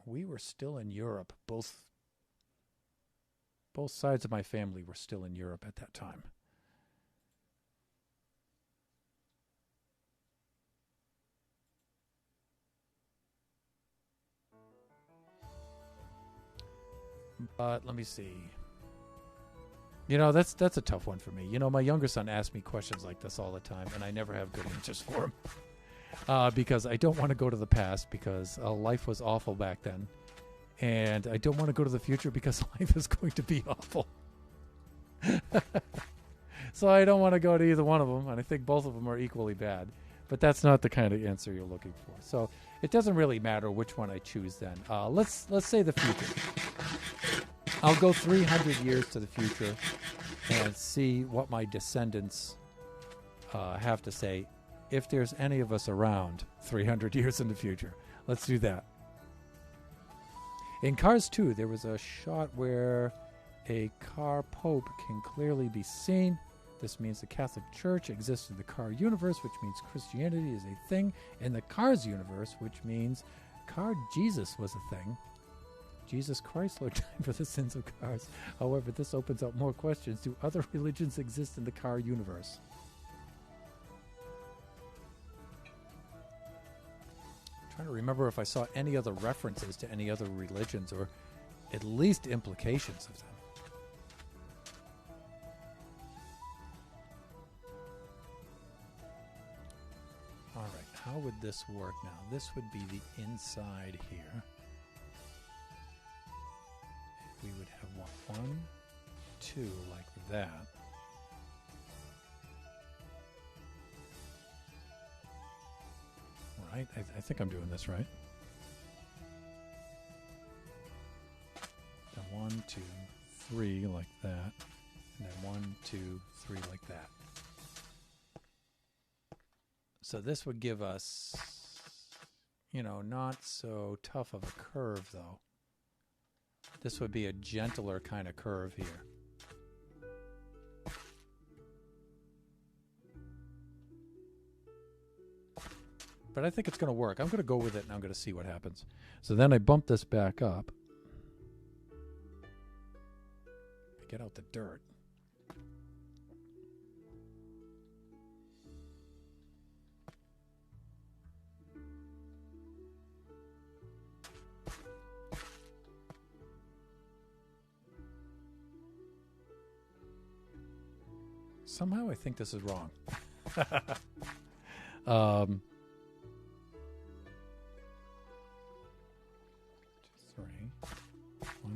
We were still in Europe. Both sides of my family were still in Europe at that time. But let me see. You know, that's a tough one for me. You know, my younger son asks me questions like this all the time, and I never have good answers for him. Because I don't want to go to the past because life was awful back then. And I don't want to go to the future because life is going to be awful. So I don't want to go to either one of them, and I think both of them are equally bad. But that's not the kind of answer you're looking for. So it doesn't really matter which one I choose then. Let's say the future. I'll go 300 years to the future and see what my descendants have to say if there's any of us around 300 years in the future. Let's do that. In Cars 2, there was a shot where a car pope can clearly be seen. This means the Catholic Church exists in the car universe, which means Christianity is a thing in the Cars universe, which means car Jesus was a thing. Jesus Christ, Lord, died for the sins of cars. However, this opens up more questions. Do other religions exist in the car universe? I'm trying to remember if I saw any other references to any other religions, or at least implications of them. All right, how would this work now? This would be the inside here. We would have one, two, like that. Right? I think I'm doing this right. Then 1, 2, 3 like that. And then 1, 2, 3 like that. So this would give us, you know, not so tough of a curve, though. This would be a gentler kind of curve here. But I think it's going to work. I'm going to go with it, and I'm going to see what happens. So then I bump this back up. Get out the dirt. Somehow I think this is wrong. 1,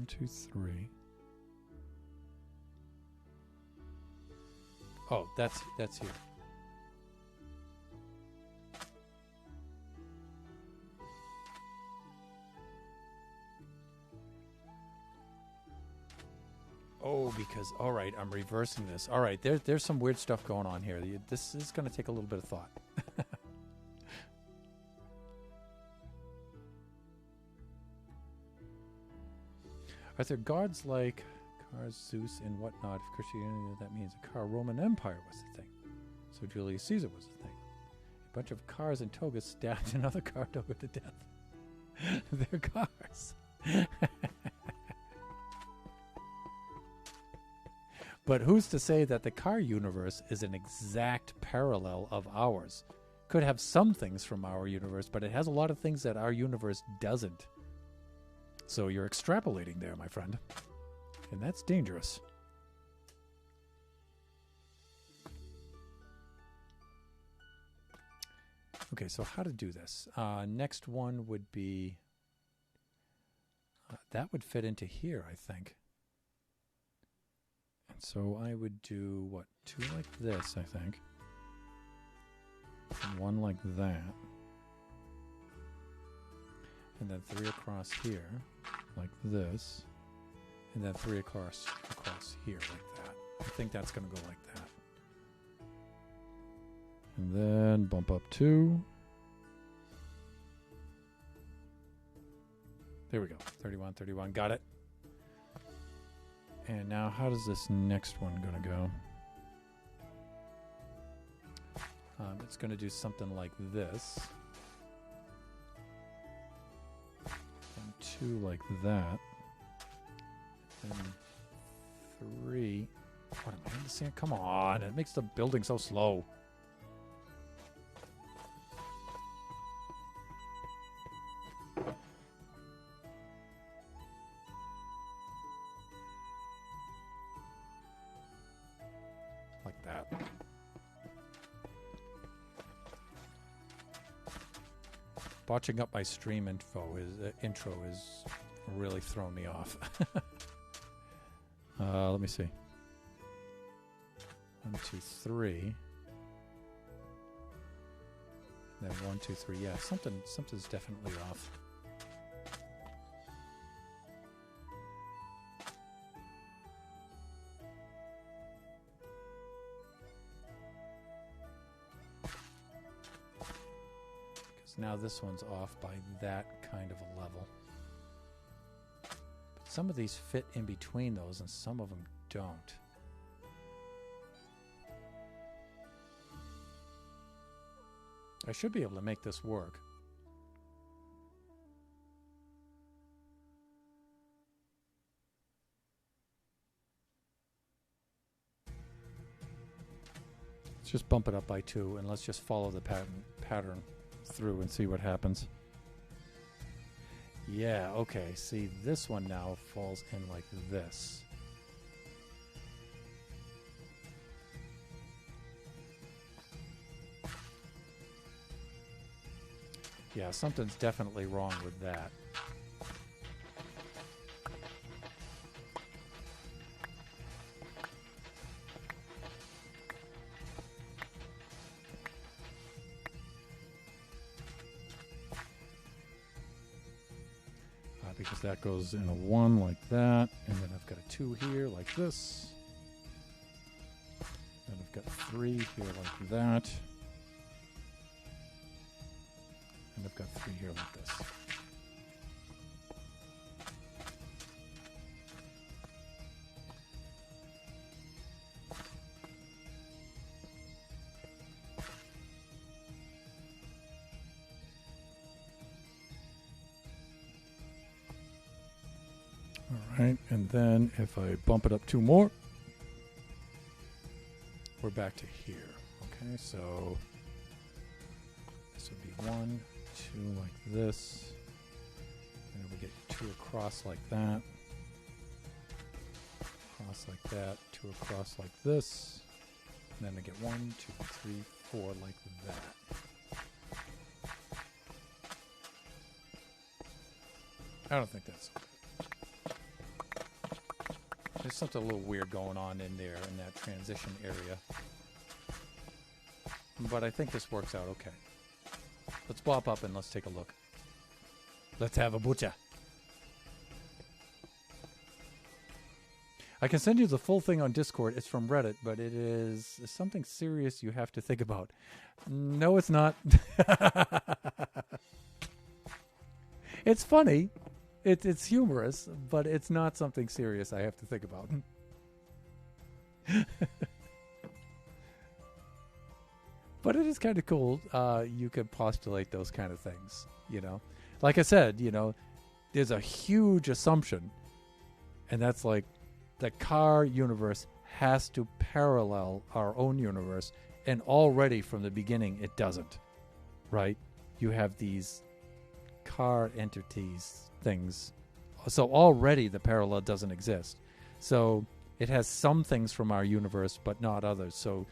2, 3. Oh, that's here. Oh, because, all right, I'm reversing this. All right, there's some weird stuff going on here. This is going to take a little bit of thought. Are there gods like cars, Zeus, and whatnot? If Christianity, that means a car Roman Empire was the thing. So Julius Caesar was the thing. A bunch of cars and togas stabbed another car toga to death. They're cars. But who's to say that the car universe is an exact parallel of ours? Could have some things from our universe, but it has a lot of things that our universe doesn't. So you're extrapolating there, my friend. And that's dangerous. Okay, so how to do this? Next one would be... that would fit into here, I think. And so I would do, what, 2 like this, I think. And 1 like that. And then 3 across here, like this. And then 3 across here, like that. I think that's going to go like that. And then bump up 2. There we go. 31, 31. Got it. And now how does this next one going to go? It's going to do something like this. And 2 like that. And 3. What am I understand? Come on. It makes the building so slow. Like that. Botching up my stream intro is really thrown me off. Let me see. 1, 2, 3. Then 1, 2, 3. Yeah, something's definitely off. Because now this one's off by that kind of a level. But some of these fit in between those, and some of them don't. I should be able to make this work. just bump it up by 2 and let's just follow the pattern through and see what happens. Yeah, okay. See, this one now falls in like this. Yeah, something's definitely wrong with that. Because that goes in a 1 like that, and then I've got a 2 here like this. Then I've got 3 here like that. And I've got 3 here like this. All right, and then if I bump it up 2 more, we're back to here. Okay, so this would be 1, 2 like this. And then we get 2 across like that. Across like that, 2 across like this. And then I get 1, 2, 3, 4 like that. I don't think that's okay. There's something a little weird going on in there in that transition area. But I think this works out okay. Let's swap up and let's take a look. Let's have a butcher. I can send you the full thing on Discord. It's from Reddit, but it is something serious you have to think about. No, it's not. It's funny. It's humorous, but it's not something serious I have to think about. But it is kind of cool. You could postulate those kind of things, you know. Like I said, you know, there's a huge assumption, and that's like the car universe has to parallel our own universe, and already from the beginning it doesn't, right? You have these car entities, things. So already the parallel doesn't exist. So it has some things from our universe, but not others. So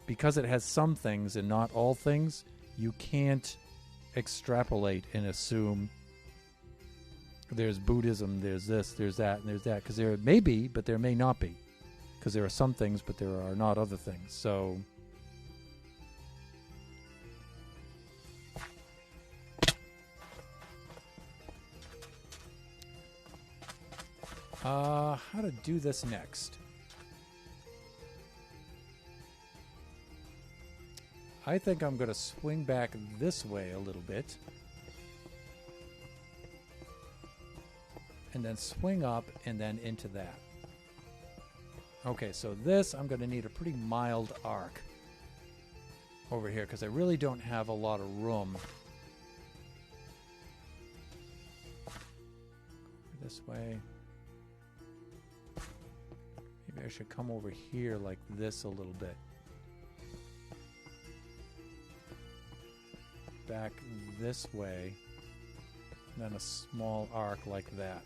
because it has some things and not all things, you can't extrapolate and assume there's Buddhism, there's this, there's that, and there's that. Because there may be, but there may not be. Because there are some things, but there are not other things. So how to do this next? I think I'm going to swing back this way a little bit. And then swing up and then into that. Okay, so this, I'm going to need a pretty mild arc over here because I really don't have a lot of room. This way. Maybe I should come over here like this a little bit. Back this way, and then a small arc like that.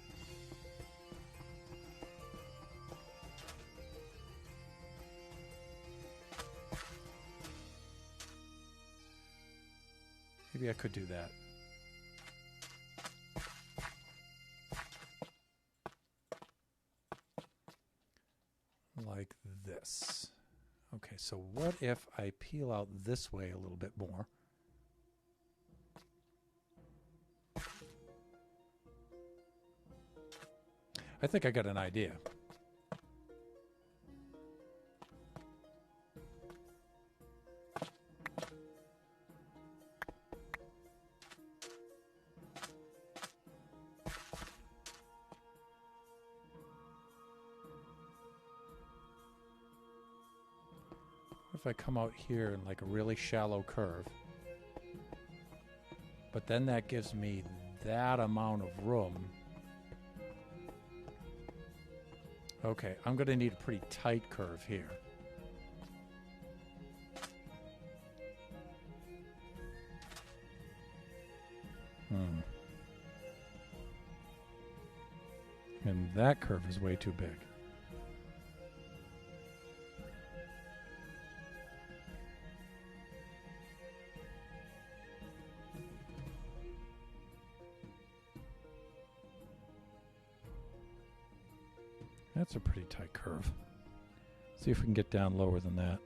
Maybe I could do that. Like this. Okay, so what if I peel out this way a little bit more? I think I got an idea. What if I come out here in like a really shallow curve? But then that gives me that amount of room. Okay, I'm going to need a pretty tight curve here. And that curve is way too big. That's a pretty tight curve. See if we can get down lower than that.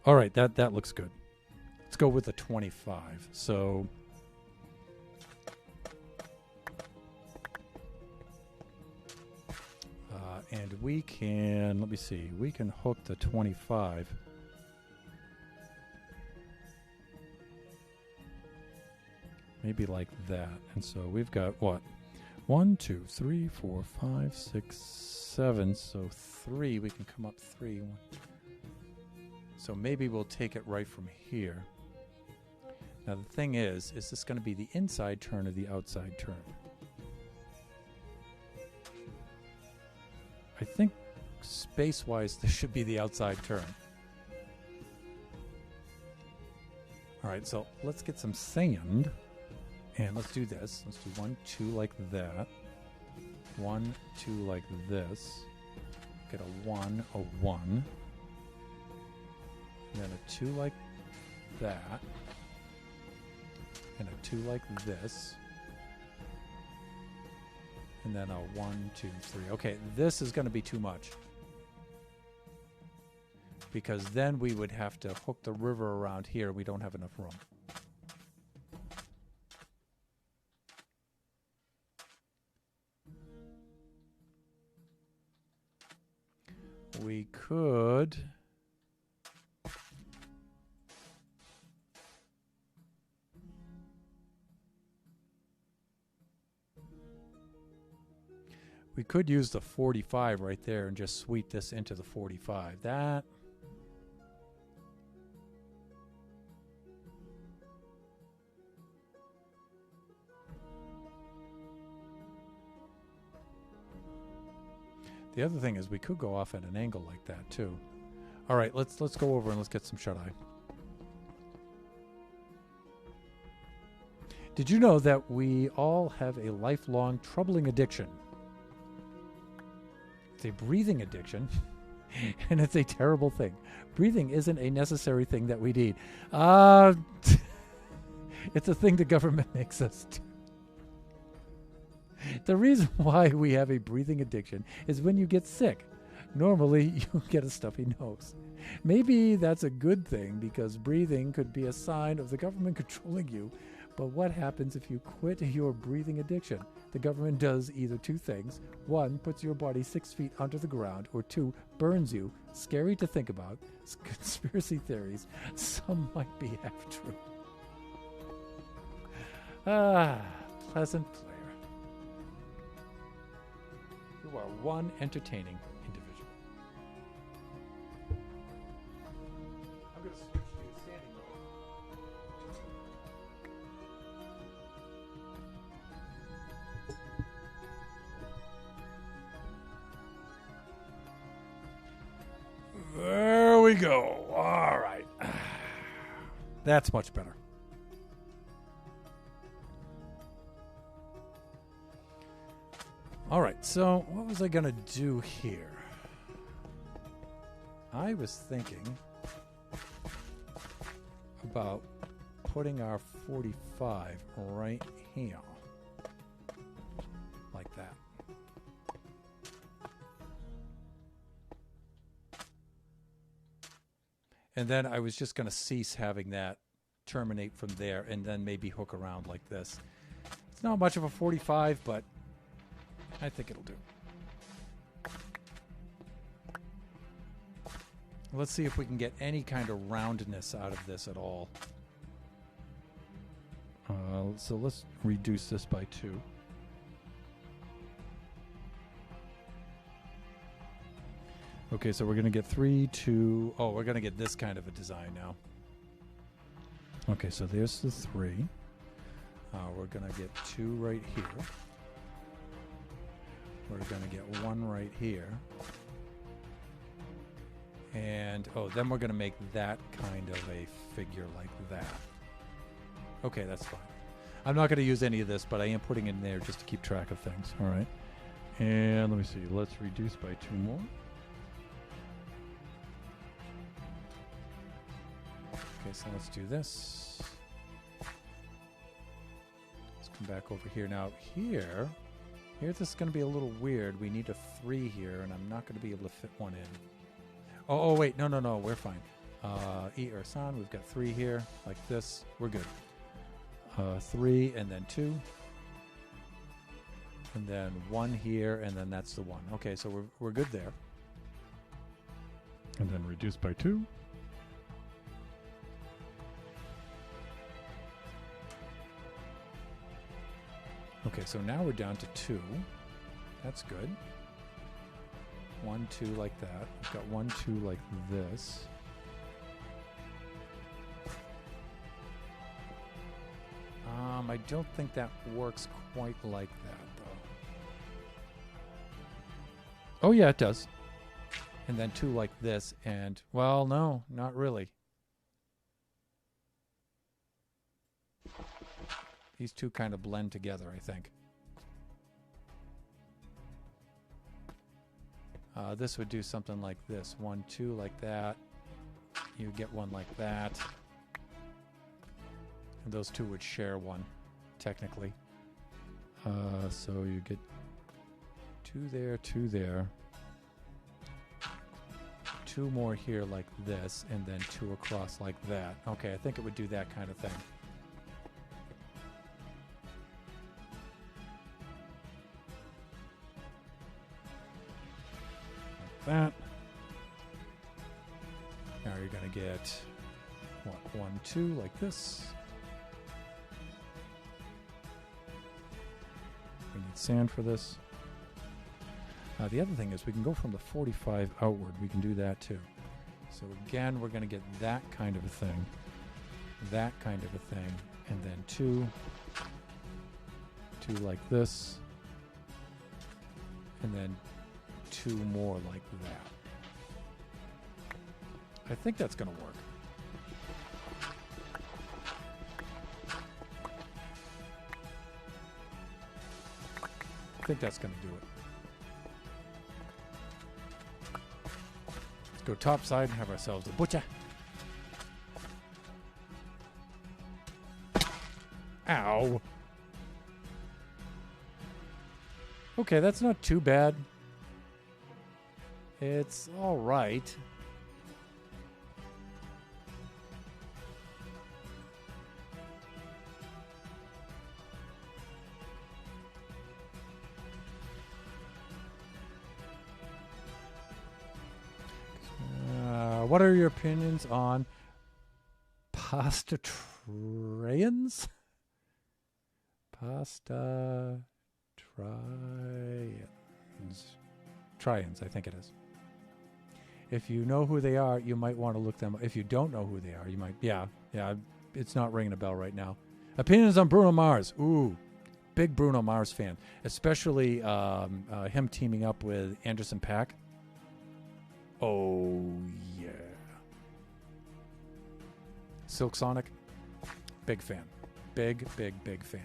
All right, that looks good. Let's go with the 25. So and we can, let me see, we can hook the 25. Maybe like that. And so we've got what? 1, 2, 3, 4, 5, 6, 7. So 3, we can come up 3. So maybe we'll take it right from here. Now the thing is this going to be the inside turn or the outside turn? I think space-wise this should be the outside turn. All right, so let's get some sand. And let's do this. Let's do 1, 2 like that. 1, 2 like this. Get a 1, a 1. And then a 2 like that. And a 2 like this. And then a 1, 2, 3. Okay, this is going to be too much. Because then we would have to hook the river around here. We don't have enough room. We could... We could use the 45 right there and just sweep this into the 45. That... The other thing is we could go off at an angle like that too. All right, let's go over and let's get some shut-eye. Did you know that we all have a lifelong troubling addiction? It's a breathing addiction, and it's a terrible thing. Breathing isn't a necessary thing that we need. It's a thing the government makes us do. The reason why we have a breathing addiction is when you get sick. Normally, you get a stuffy nose. Maybe that's a good thing because breathing could be a sign of the government controlling you. But what happens if you quit your breathing addiction? The government does either two things. 1, puts your body 6 feet under the ground, or 2, burns you. Scary to think about. Conspiracy theories. Some might be half true. Pleasant player. You are one entertaining individual. I'm going to switch to standing mode. There we go. All right. That's much better. All right, so what was I going to do here? I was thinking about putting our 45 right here, like that. And then I was just going to cease having that terminate from there and then maybe hook around like this. It's not much of a 45, but I think it'll do. Let's see if we can get any kind of roundness out of this at all. So let's reduce this by 2. Okay, so we're going to get 3, 2... Oh, we're going to get this kind of a design now. Okay, so there's the 3. We're going to get 2 right here. We're going to get 1 right here. And, then we're going to make that kind of a figure like that. Okay, that's fine. I'm not going to use any of this, but I am putting it in there just to keep track of things. All right. And let me see. Let's reduce by 2 more. Okay, so let's do this. Let's come back over here. Now, here this is going to be a little weird. We need a 3 here, and I'm not going to be able to fit one in. Oh, wait. No. We're fine. San, we've got 3 here, like this. We're good. 3, and then 2. And then 1 here, and then that's the 1. Okay, so we're good there. And then reduce by 2. Okay, so now we're down to 2. That's good. 1, 2 like that. We've got 1, 2 like this. I don't think that works quite like that, though. Oh, yeah, it does. And then 2 like this, and, well, no, not really. These 2 kind of blend together, I think. This would do something like this. 1, 2 like that. You get 1 like that. And those 2 would share 1, technically. So you get 2 there, 2 there. 2 more here like this, and then 2 across like that. Okay, I think it would do that kind of thing. That. Now you're going to get 1, 2 like this. We need sand for this. The other thing is we can go from the 45 outward. We can do that too. So again, we're going to get that kind of a thing, that kind of a thing, and then 2 like this, and then 2 more like that. I think that's going to work. I think that's going to do it. Let's go top side and have ourselves a butcher. Ow. Okay, that's not too bad. It's all right. What are your opinions on pasta-trians? Pasta-trians. Trians, I think it is. If you know who they are, you might want to look them up. If you don't know who they are, you might... Yeah, it's not ringing a bell right now. Opinions on Bruno Mars. Ooh, big Bruno Mars fan. Especially him teaming up with Anderson .Paak. Oh, yeah. Silk Sonic, big fan. Big fan.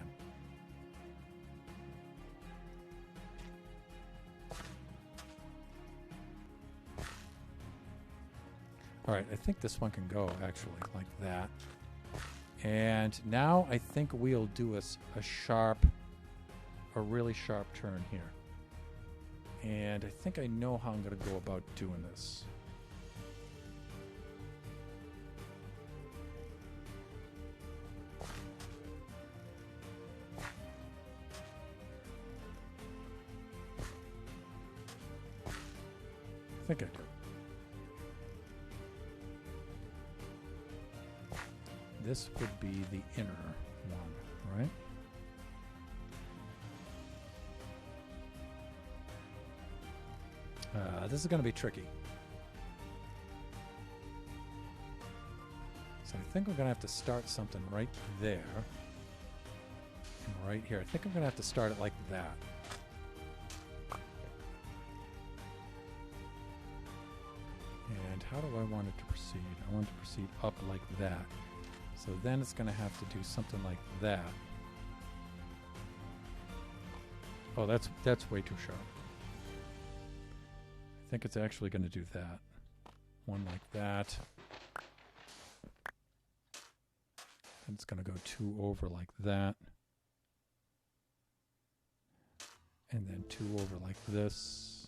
All right, I think this one can go, actually, like that. And now I think we'll do a really sharp turn here. And I think I know how I'm going to go about doing this. I think I do. This would be the inner one, right? This is going to be tricky. So I think we're going to have to start something right there. And right here. I think I'm going to have to start it like that. And how do I want it to proceed? I want it to proceed up like that. So then it's going to have to do something like that. Oh, that's way too sharp. I think it's actually going to do that. One like that. And it's going to go 2 over like that. And then 2 over like this.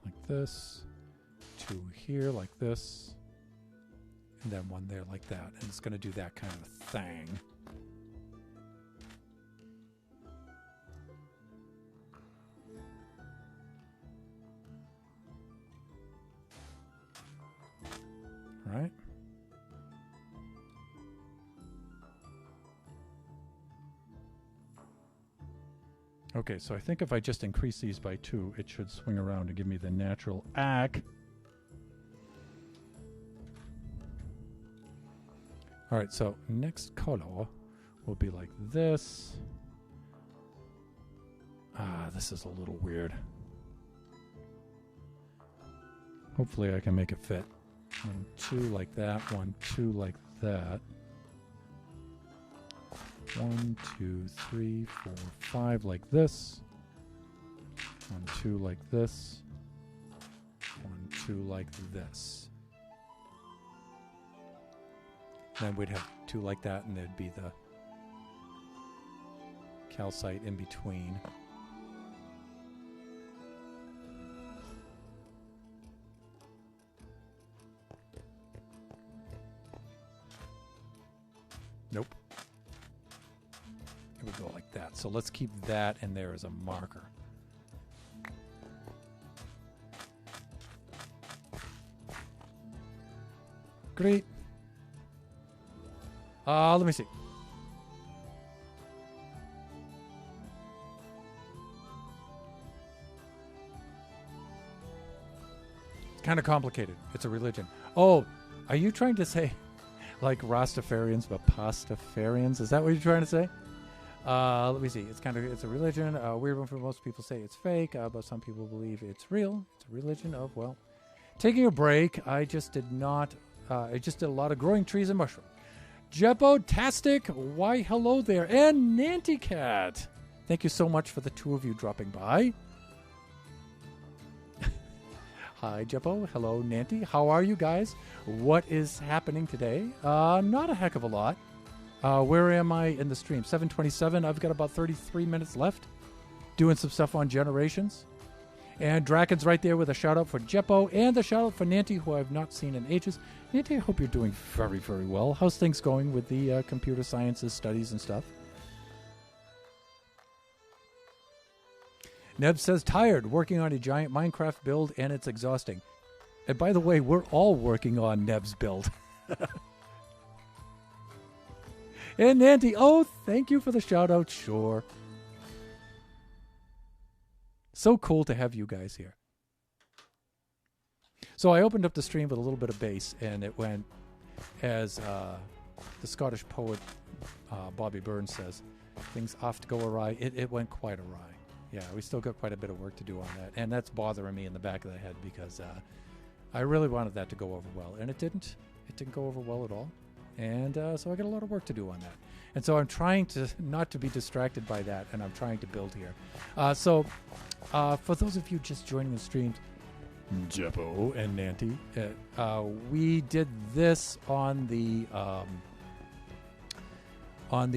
Like this. 2 here like this. And then 1 there like that. And it's going to do that kind of thing. Right? Okay, so I think if I just increase these by 2, it should swing around and give me the natural arc. All right, so next color will be like this. Ah, this is a little weird. Hopefully I can make it fit. 1, 2 like that, 1, 2 like that. 1, 2, 3, 4, 5 like this. 1, 2 like this. 1, 2 like this. Then we'd have 2 like that, and there'd be the calcite in between. Nope. It would go like that. So let's keep that in there as a marker. Great. Let me see. It's kind of complicated. It's a religion. Oh, are you trying to say like Rastafarians but pastafarians? Is that what you're trying to say? Let me see. It's a religion. Weird one for most people say it's fake, but some people believe it's real. It's a religion of, well, taking a break. I just did not. I just did a lot of growing trees and mushrooms. Jeppo-tastic, why hello there, and Nanty Cat. Thank you so much for the 2 of you dropping by. Hi, Jeppo. Hello, Nanty. How are you guys? What is happening today? Not a heck of a lot. Where am I in the stream? 7:27. I've got about 33 minutes left. Doing some stuff on Generations. And Draken's right there with a shout out for Jeppo and a shout out for Nanty, who I've not seen in ages. Nanty, I hope you're doing very, very well. How's things going with the computer sciences studies and stuff? Neb says, tired, working on a giant Minecraft build, and it's exhausting. And by the way, we're all working on Neb's build. And Nanty, oh, thank you for the shout out. Sure. So cool to have you guys here. So I opened up the stream with a little bit of bass, and it went as the Scottish poet Bobby Burns says, things oft go awry. It went quite awry. Yeah, we still got quite a bit of work to do on that, and that's bothering me in the back of the head because I really wanted that to go over well, and it didn't. It didn't go over well at all, and so I got a lot of work to do on that. And so I'm trying to not to be distracted by that, and I'm trying to build here. So for those of you just joining the streams, Jeppo and Nanty, we did this on the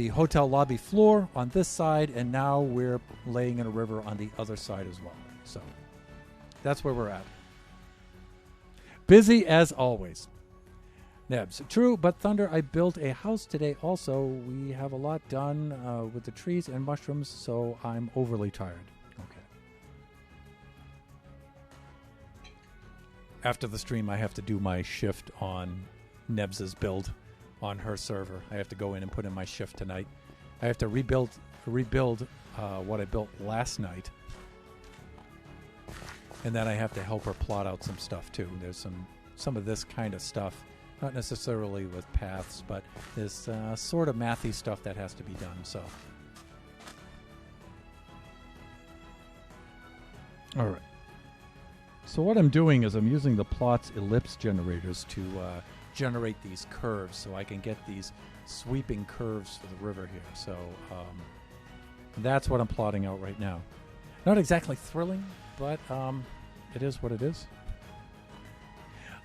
hotel lobby floor on this side, and now we're laying in a river on the other side as well. So that's where we're at. Busy as always. Nebs, true, but Thunder, I built a house today also. We have a lot done with the trees and mushrooms, so I'm overly tired. Okay. After the stream, I have to do my shift on Nebs's build on her server. I have to go in and put in my shift tonight. I have to rebuild what I built last night. And then I have to help her plot out some stuff too. There's some of this kind of stuff. Not necessarily with paths, but this sort of mathy stuff that has to be done. So, all right. So what I'm doing is I'm using the Plots ellipse generators to generate these curves so I can get these sweeping curves for the river here. So that's what I'm plotting out right now. Not exactly thrilling, but it is what it is.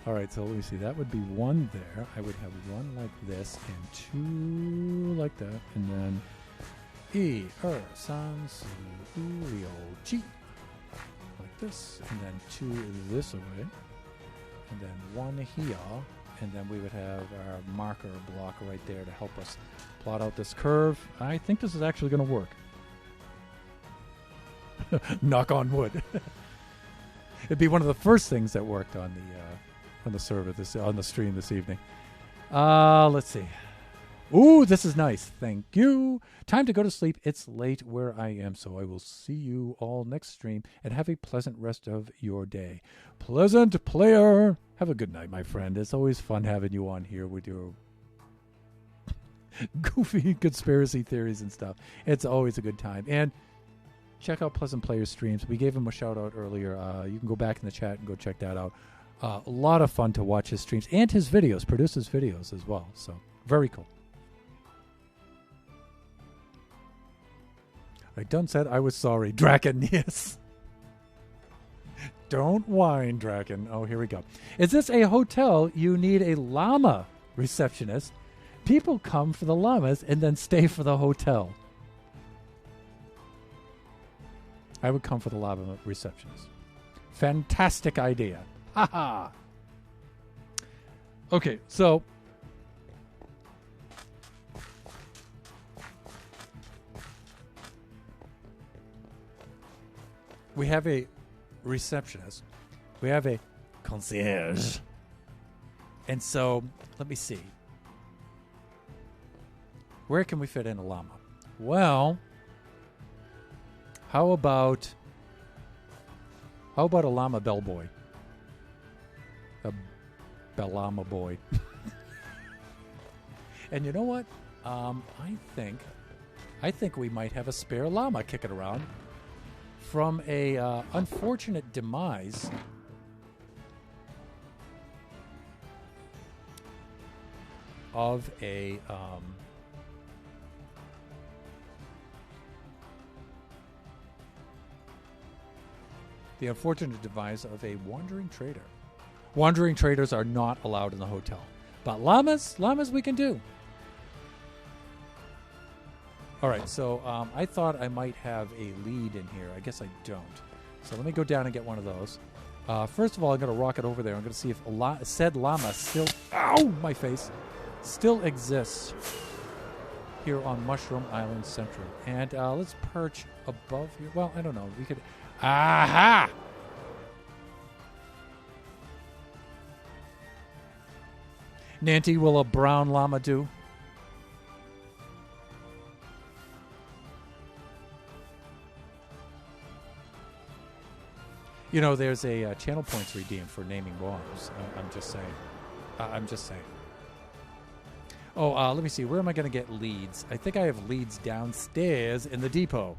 All right, so let me see. That would be one there. I would have one like this and two like that. And then E, San, Si, Rio, Chi. Like this. And then two this way. And then one here. And then we would have our marker block right there to help us plot out this curve. I think this is actually going to work. Knock on wood. It'd be one of the first things that worked on the server on the stream this evening. Let's see. Ooh, this is nice. Thank you. Time to go to sleep. It's late where I am, so I will see you all next stream and have a pleasant rest of your day. Pleasant player. Have a good night, my friend. It's always fun having you on here with your goofy conspiracy theories and stuff. It's always a good time. And check out Pleasant Player's streams. We gave him a shout out earlier. You can go back in the chat and go check that out. A lot of fun to watch his streams and his videos, produce his videos as well. So very cool. I done said I was sorry. Draken, yes. Don't whine, Draken. Oh, here we go. Is this a hotel? You need a llama receptionist. People come for the llamas and then stay for the hotel. I would come for the llama receptionist. Fantastic idea. Haha. Okay, so we have a receptionist. We have a concierge. And so, let me see. Where can we fit in a llama? Well, how about a llama bellboy? A bellama boy. And you know what? I think we might have a spare llama kicking around from a unfortunate demise of a the unfortunate demise of a wandering trader. Wandering traders are not allowed in the hotel. But llamas we can do. All right, so I thought I might have a lead in here. I guess I don't. So let me go down and get one of those. First of all, I'm going to rocket over there. I'm going to see if said llama still... Ow! My face. Still exists here on Mushroom Island Central. And let's perch above here. Well, I don't know. We could... Aha! Nanty, will a brown llama do? You know, there's a channel points redeemed for naming bombs. I'm just saying. Oh, let me see. Where am I going to get leads? I think I have leads downstairs in the depot.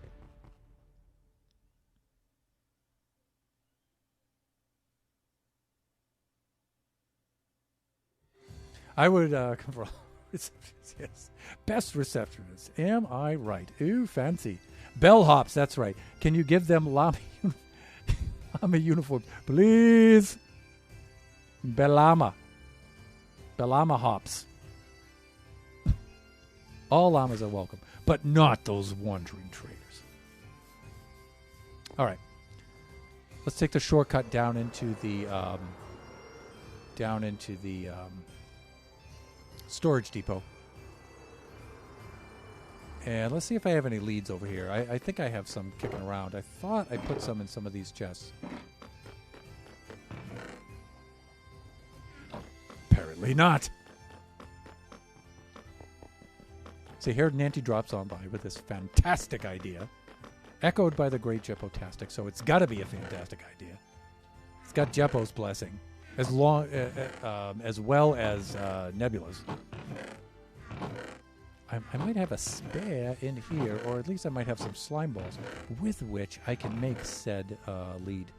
I would come for receptionist, yes. Best receptionist. Am I right? Ooh, fancy. Bellhops, that's right. Can you give them llama uniform? Please. Bellama hops. All llamas are welcome, but not those wandering traders. All right. Let's take the shortcut down into the storage depot. And let's see if I have any leads over here. I think I have some kicking around. I thought I put some in some of these chests. Apparently not. See, here Nanty drops on by with this fantastic idea. Echoed by the great Jeppo-tastic, so it's got to be a fantastic idea. It's got Jeppo's blessing. As well as Nebula's. I might have a spare in here, or at least I might have some slime balls with which I can make said lead.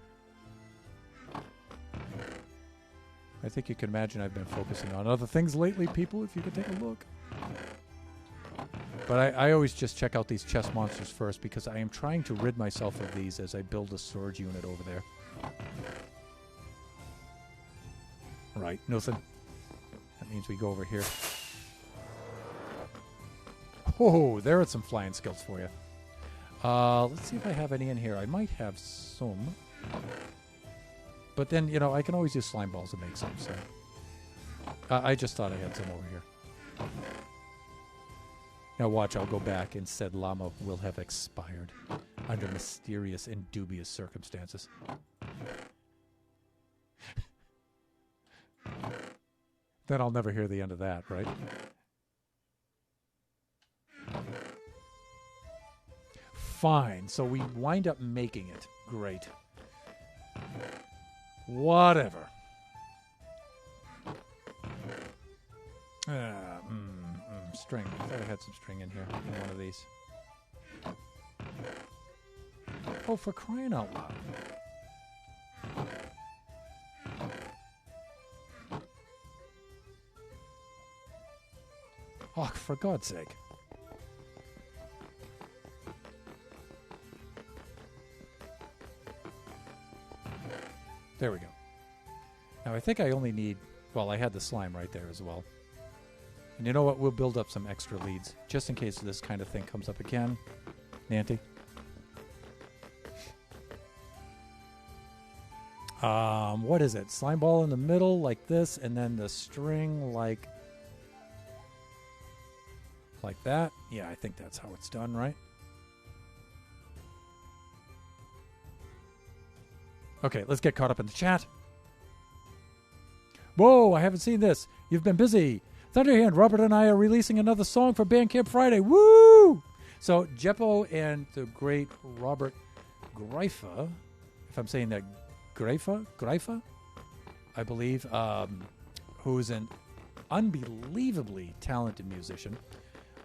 I think you can imagine I've been focusing on other things lately, people, if you could take a look. But I always just check out these chest monsters first because I am trying to rid myself of these as I build a storage unit over there. Right, nothing. That means we go over here. Oh, there are some flying skills for you. Let's see if I have any in here. I might have some. But then, you know, I can always use slime balls to make some, so. I just thought I had some over here. Now watch, I'll go back and said llama will have expired under mysterious and dubious circumstances. Then I'll never hear the end of that, right? Fine, so we wind up making it. Great. Whatever. String. I thought I had some string in here in one of these. Oh, for crying out loud. Oh, for God's sake. There we go. Now, I think I only need... Well, I had the slime right there as well. And you know what? We'll build up some extra leads, just in case this kind of thing comes up again. Nanty? What is it? Slime ball in the middle, like this, and then the string, like that? Yeah, I think that's how it's done, right? Okay, let's get caught up in the chat. Whoa, I haven't seen this. You've been busy. Thunderhand, Robert and I are releasing another song for Bandcamp Friday. Woo! So, Jeppo and the great Robert Greifa, if I'm saying that, Greifa, I believe, who's an unbelievably talented musician,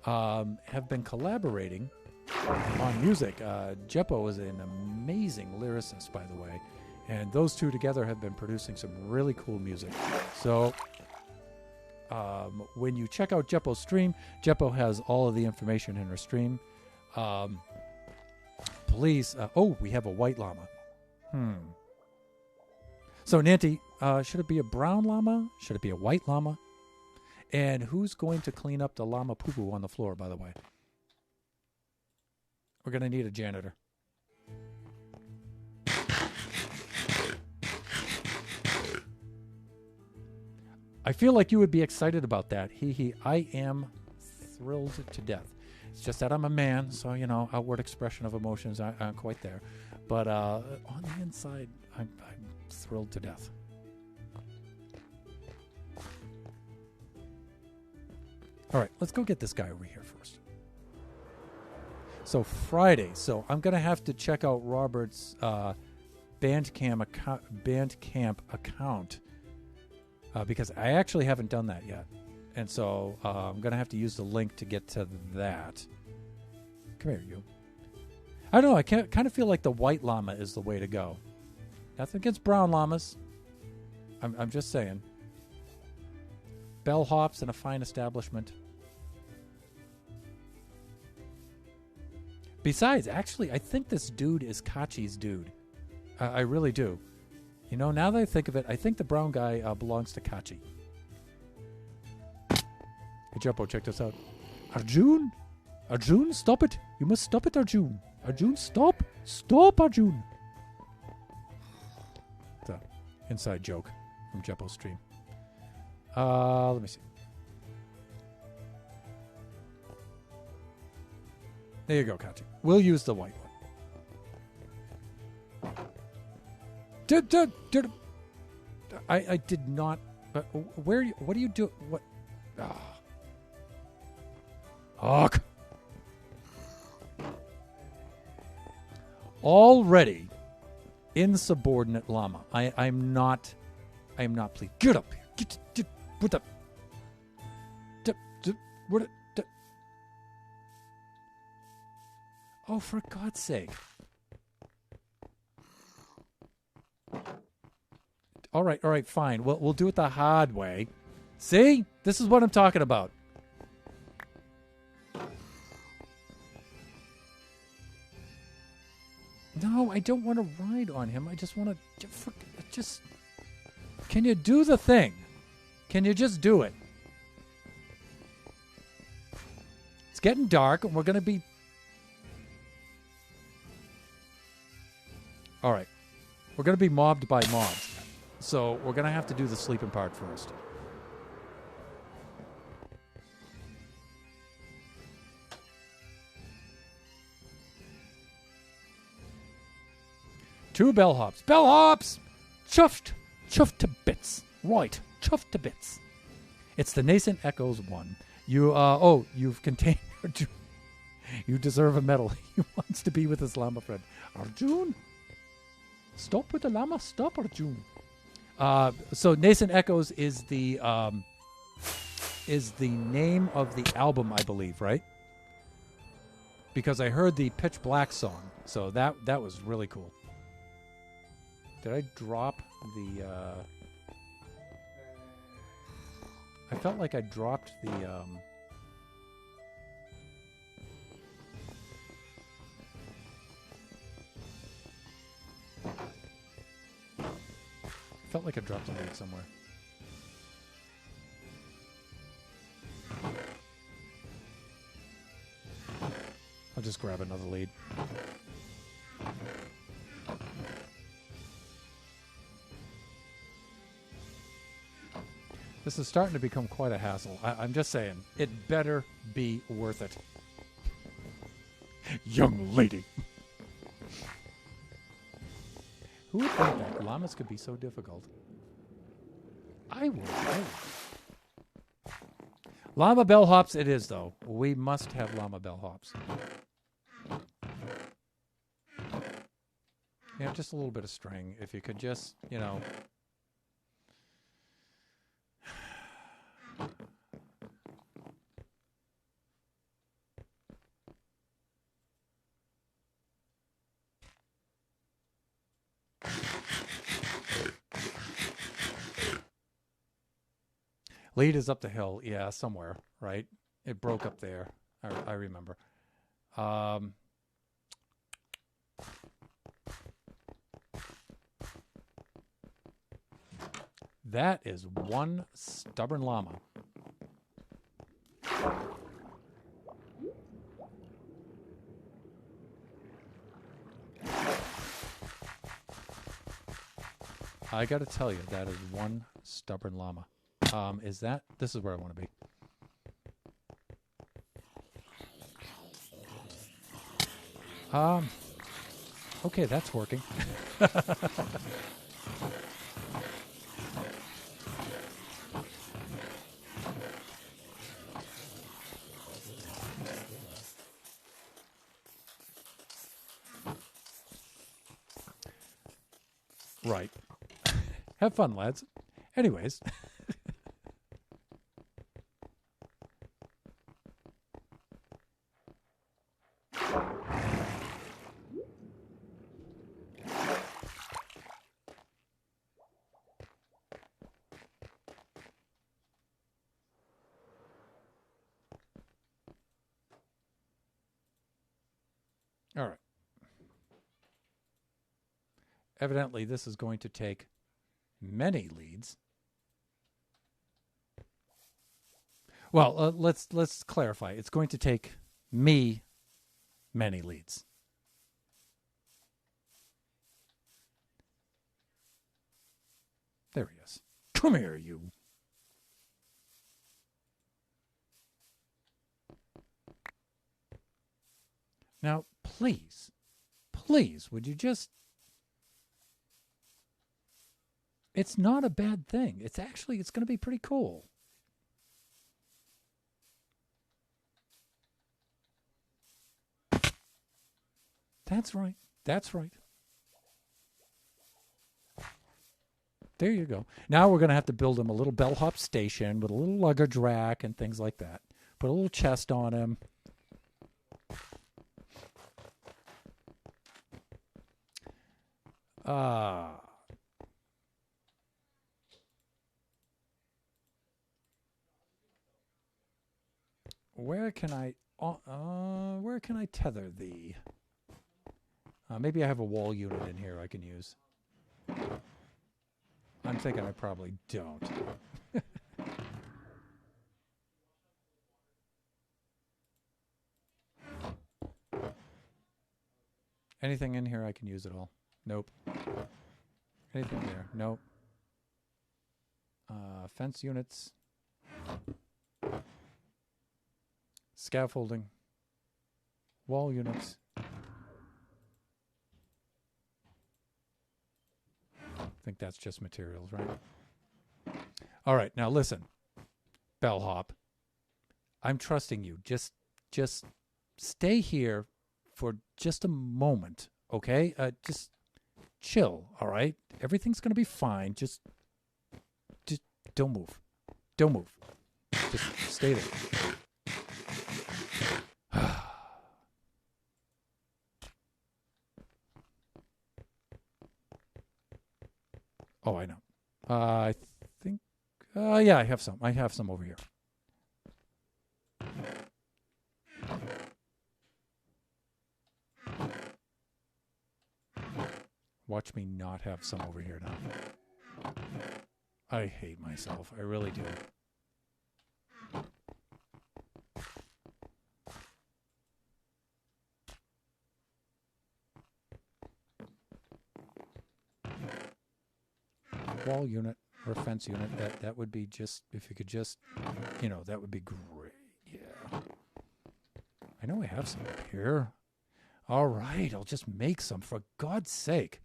have been collaborating on music. Jeppo is an amazing lyricist, by the way, and those two together have been producing some really cool music. So when you check out Jeppo's stream, Jeppo has all of the information in her stream. Please, we have a white llama. So, Nanty, should it be a brown llama? Should it be a white llama? And who's going to clean up the llama poo-poo on the floor, by the way? We're going to need a janitor. I feel like you would be excited about that. I am thrilled to death. It's just that I'm a man, so, you know, outward expression of emotions aren't quite there. But on the inside, I'm thrilled to death. All right, let's go get this guy over here first. So Friday. So I'm going to have to check out Robert's Bandcamp account because I actually haven't done that yet. And so I'm going to have to use the link to get to that. Come here, you. I don't know. I kind of feel like the white llama is the way to go. Nothing against brown llamas. I'm just saying. Bellhops in a fine establishment. Besides, actually, I think this dude is Kachi's dude. I really do. You know, now that I think of it, I think the brown guy belongs to Kachi. Hey, Jeppo, check this out. Arjun? Arjun, stop it. You must stop it, Arjun. Arjun, stop. Stop, Arjun. It's an inside joke from Jeppo's stream. Let me see. There you go, Kachi. We'll use the white one. I did not. Where? What do you do? What? Ugh. Already insubordinate llama. I am not pleased. Get up here. Get what the? What? Oh, for God's sake. All right, fine. We'll do it the hard way. See? This is what I'm talking about. No, I don't want to ride on him. I just want to just can you do the thing? Can you just do it? It's getting dark and we're going to be all right. We're going to be mobbed by mobs. So we're going to have to do the sleeping part first. Two bellhops. Bellhops! Chuffed to bits. Right. Chuffed to bits. It's the Nascent Echoes 1. You've contained Arjun. You deserve a medal. He wants to be with his llama friend. Arjun? Stop with the llama. Stop, Arjun. So Nascent Echoes is the name of the album, I believe, right? Because I heard the Pitch Black song. So that was really cool. Did I drop the... I felt like I dropped the... felt like I dropped a lead somewhere. I'll just grab another lead. This is starting to become quite a hassle. I'm just saying, it better be worth it. Young lady. Who would think that llamas could be so difficult? I would. Llama bellhops it is, though. We must have llama bellhops. Yeah, just a little bit of string. If you could just, Lead is up the hill, yeah, somewhere, right? It broke up there. I remember. That is one stubborn llama. I got to tell you, that is one stubborn llama. This is where I want to be. Okay, that's working. Right. Have fun, lads. Anyways. All right. Evidently, this is going to take many leads. Well, let's clarify. It's going to take me many leads. There he is. Come here, you. Now, please, would you just... It's not a bad thing. It's going to be pretty cool. That's right. There you go. Now we're going to have to build him a little bellhop station with a little luggage rack and things like that. Put a little chest on him. where can I tether the? Maybe I have a wall unit in here I can use. I'm thinking I probably don't. Anything in here I can use at all? Nope. Anything there? Nope. Fence units. Scaffolding. Wall units. I think that's just materials, right? All right, now listen, Bellhop. I'm trusting you. Just stay here for just a moment, okay? Just chill, all right? Everything's going to be fine. Just don't move. Don't move. Just stay there. Oh, I know. I think, yeah, I have some. I have some over here. Watch me not have some over here now. I hate myself. I really do. Wall unit or fence unit, that would be just, if you could just, that would be great. Yeah. I know I have some up here. All right, I'll just make some, for God's sake.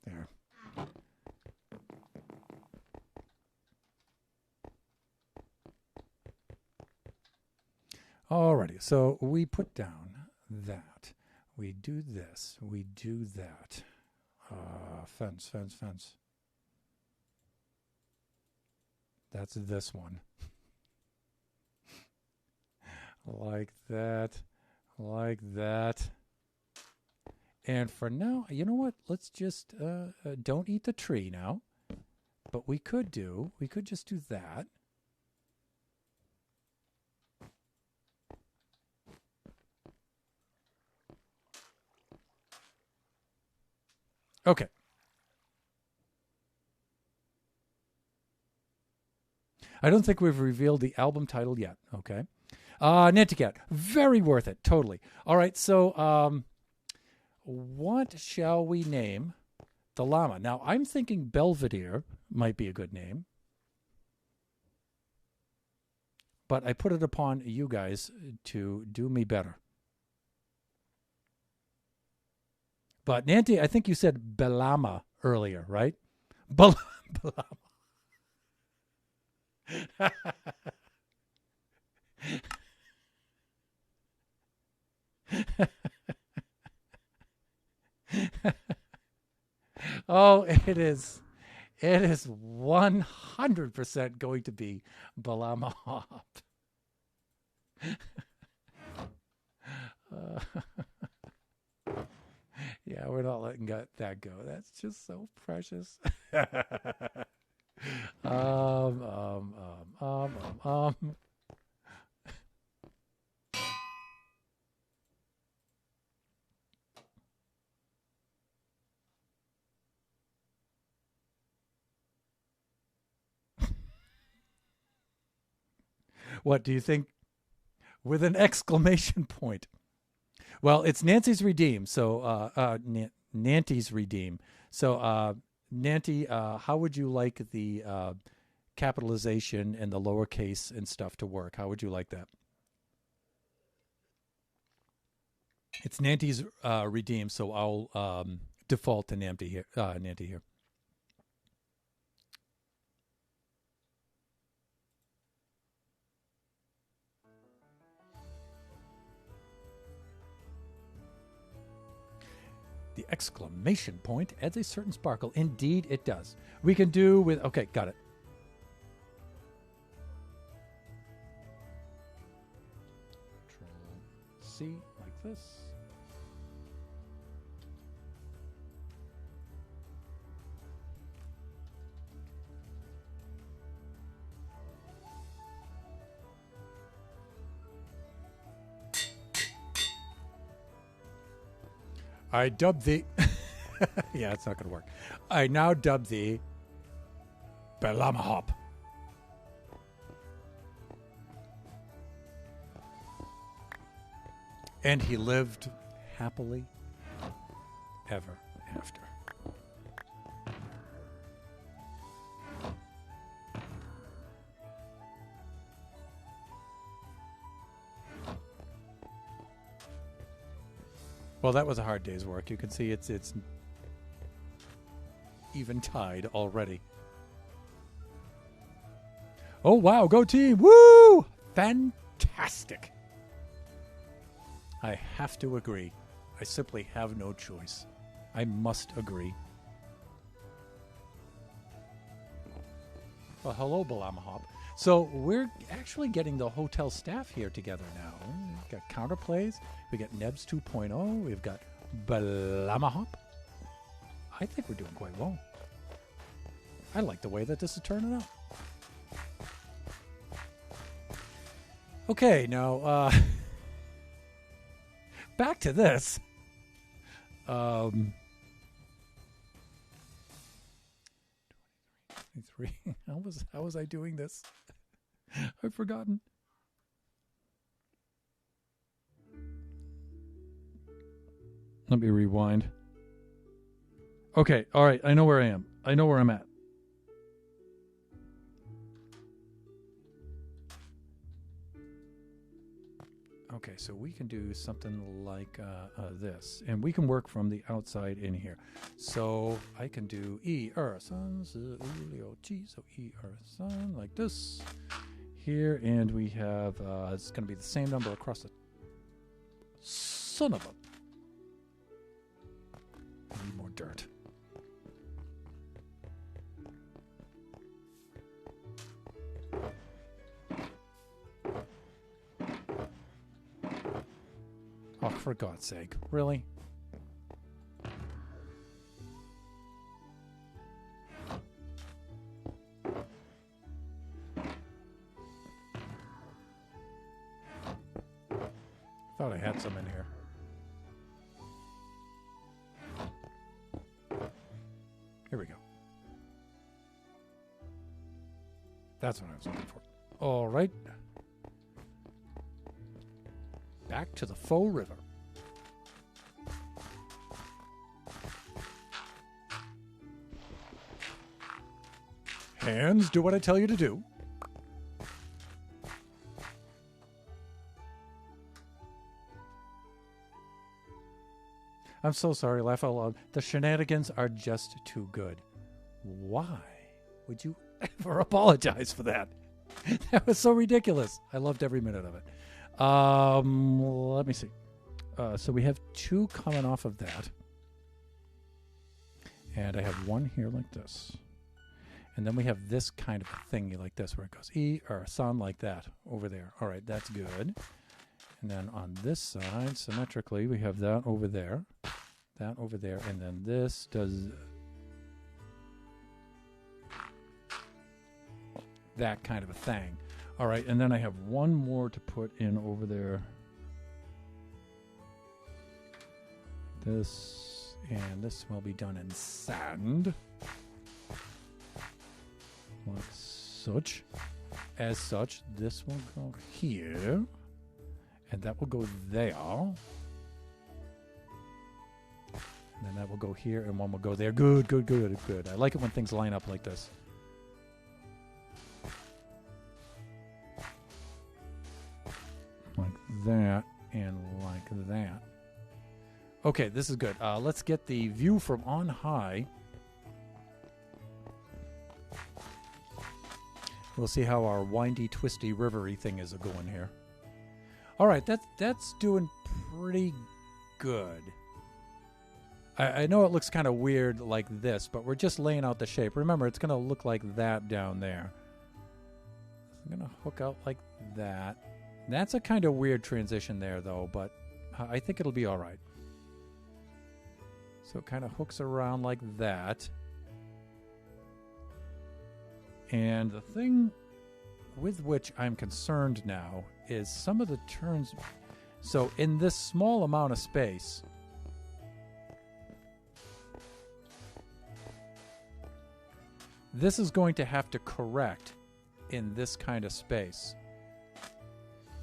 There. Alrighty, so we put down that. We do this. We do that. Fence. That's this one. Like that. Like that. And for now, you know what? Let's just don't eat the tree now. But we could just do that. Okay. I don't think we've revealed the album title yet. Okay. Nanticat, very worth it. Totally. All right. So, what shall we name the llama? Now, I'm thinking Belvedere might be a good name. But I put it upon you guys to do me better. But Nanti, I think you said Belama earlier, right? Belama. Oh, it is 100% going to be Balama Hop. Yeah, we're not letting that go. That's just so precious. What do you think? With an exclamation point. Well, it's Nancy's Redeem. So, Nanty's Redeem. So, Nanty, how would you like the capitalization and the lowercase and stuff to work? How would you like that? It's Nanty's Redeem, so I'll default to Nanty here. Nanty here. The Exclamation point adds a certain sparkle. Indeed, it does. We can do with... Okay, got it. Control C, like this. I dub thee... yeah, it's not going to work. I now dub thee Belamahop. And he lived happily ever after. Well, that was a hard day's work. You can see it's eventide already. Oh, wow. Go team. Woo! Fantastic. I have to agree. I simply have no choice. I must agree. Well, hello, Belamahop. So we're actually getting the hotel staff here together now. We've got counterplays. We got Nebs 2.0. We've got Belamahop. I think we're doing quite well. I like the way that this is turning out. Okay, now back to this. How was I doing this? I've forgotten. Let me rewind. Okay, all right. I know where I am. I know where I'm at. Okay, so we can do something like this, and we can work from the outside in here. So I can do son, so son, like this here, and we have it's going to be the same number across the son of a. I need more dirt. Oh, for God's sake. Really? Thought I had some in here. Here we go. That's what I was looking for. All right. Back to the faux river. Hands, do what I tell you to do. I'm so sorry, laugh out loud. The shenanigans are just too good. Why would you ever apologize for that? That was so ridiculous. I loved every minute of it. Let me see. So we have two coming off of that. And I have one here like this. And then we have this kind of thingy like this where it goes or son like that over there. All right, that's good. And then on this side, symmetrically, we have that over there, and then this does that kind of a thing. All right, and then I have one more to put in over there. This, and this will be done in sand. Like such. As such, this will go here. And that will go there. And then that will go here, and one will go there. Good, good, good, good. I like it when things line up like this. Like that, and like that. Okay, this is good. Let's get the view from on high. We'll see how our windy, twisty, rivery thing is going here. All right, that's doing pretty good. I know it looks kind of weird like this, but we're just laying out the shape. Remember, it's going to look like that down there. I'm going to hook out like that. That's a kind of weird transition there, though, but I think it'll be all right. So it kind of hooks around like that. And the thing with which I'm concerned now is some of the turns. So in this small amount of space, this is going to have to correct in this kind of space.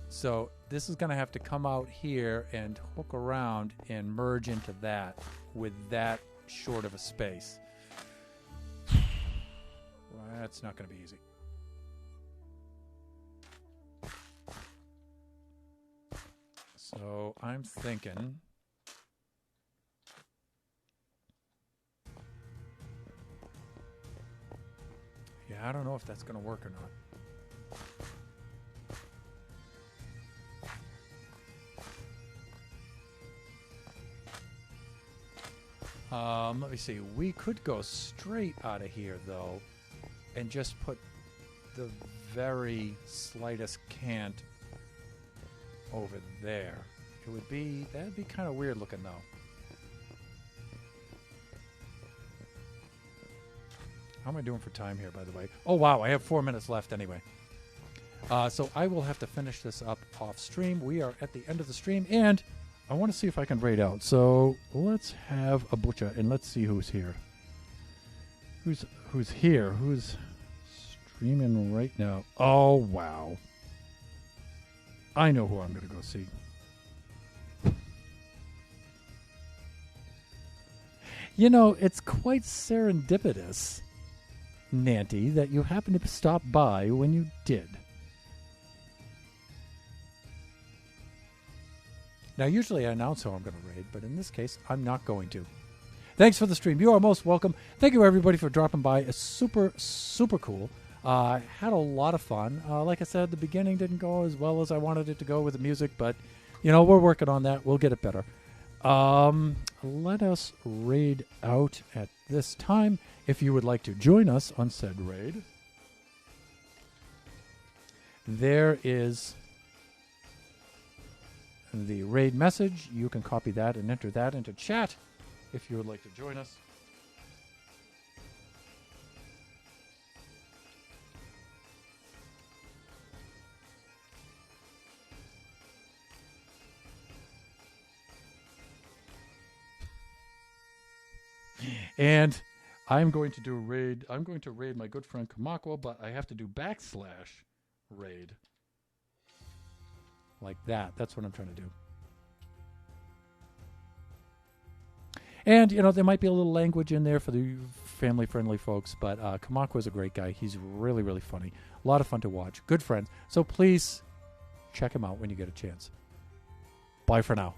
So this is going to have to come out here and hook around and merge into that with that short of a space. Well, that's not going to be easy. So I'm thinking... yeah, I don't know if that's going to work or not. Let me see. We could go straight out of here, though, and just put the very slightest cant over there. It would be... that'd be kind of weird looking, though. How am I doing for time here, by the way? Oh, wow. I have 4 minutes left anyway. So I will have to finish this up off stream. We are at the end of the stream, and I want to see if I can raid out. So let's have a butcher, and let's see who's here. Who's here? Who's streaming right now? Oh, wow. I know who I'm going to go see. You know, it's quite serendipitous, Nanty, that you happened to stop by when you did. Now, usually I announce who I'm going to raid, but in this case, I'm not going to. Thanks for the stream. You are most welcome. Thank you, everybody, for dropping by. It's super, super cool. Had a lot of fun. Like I said, the beginning didn't go as well as I wanted it to go with the music, but, you know, we're working on that. We'll get it better. Let us raid out at this time. If you would like to join us on said raid, there is the raid message. You can copy that and enter that into chat if you would like to join us. And I'm going to do a raid. I'm going to raid my good friend Kamakwa, but I have to do / raid. Like that. That's what I'm trying to do. And, you know, there might be a little language in there for the family-friendly folks, but Kamakwa is a great guy. He's really, really funny. A lot of fun to watch. Good friend. So please check him out when you get a chance. Bye for now.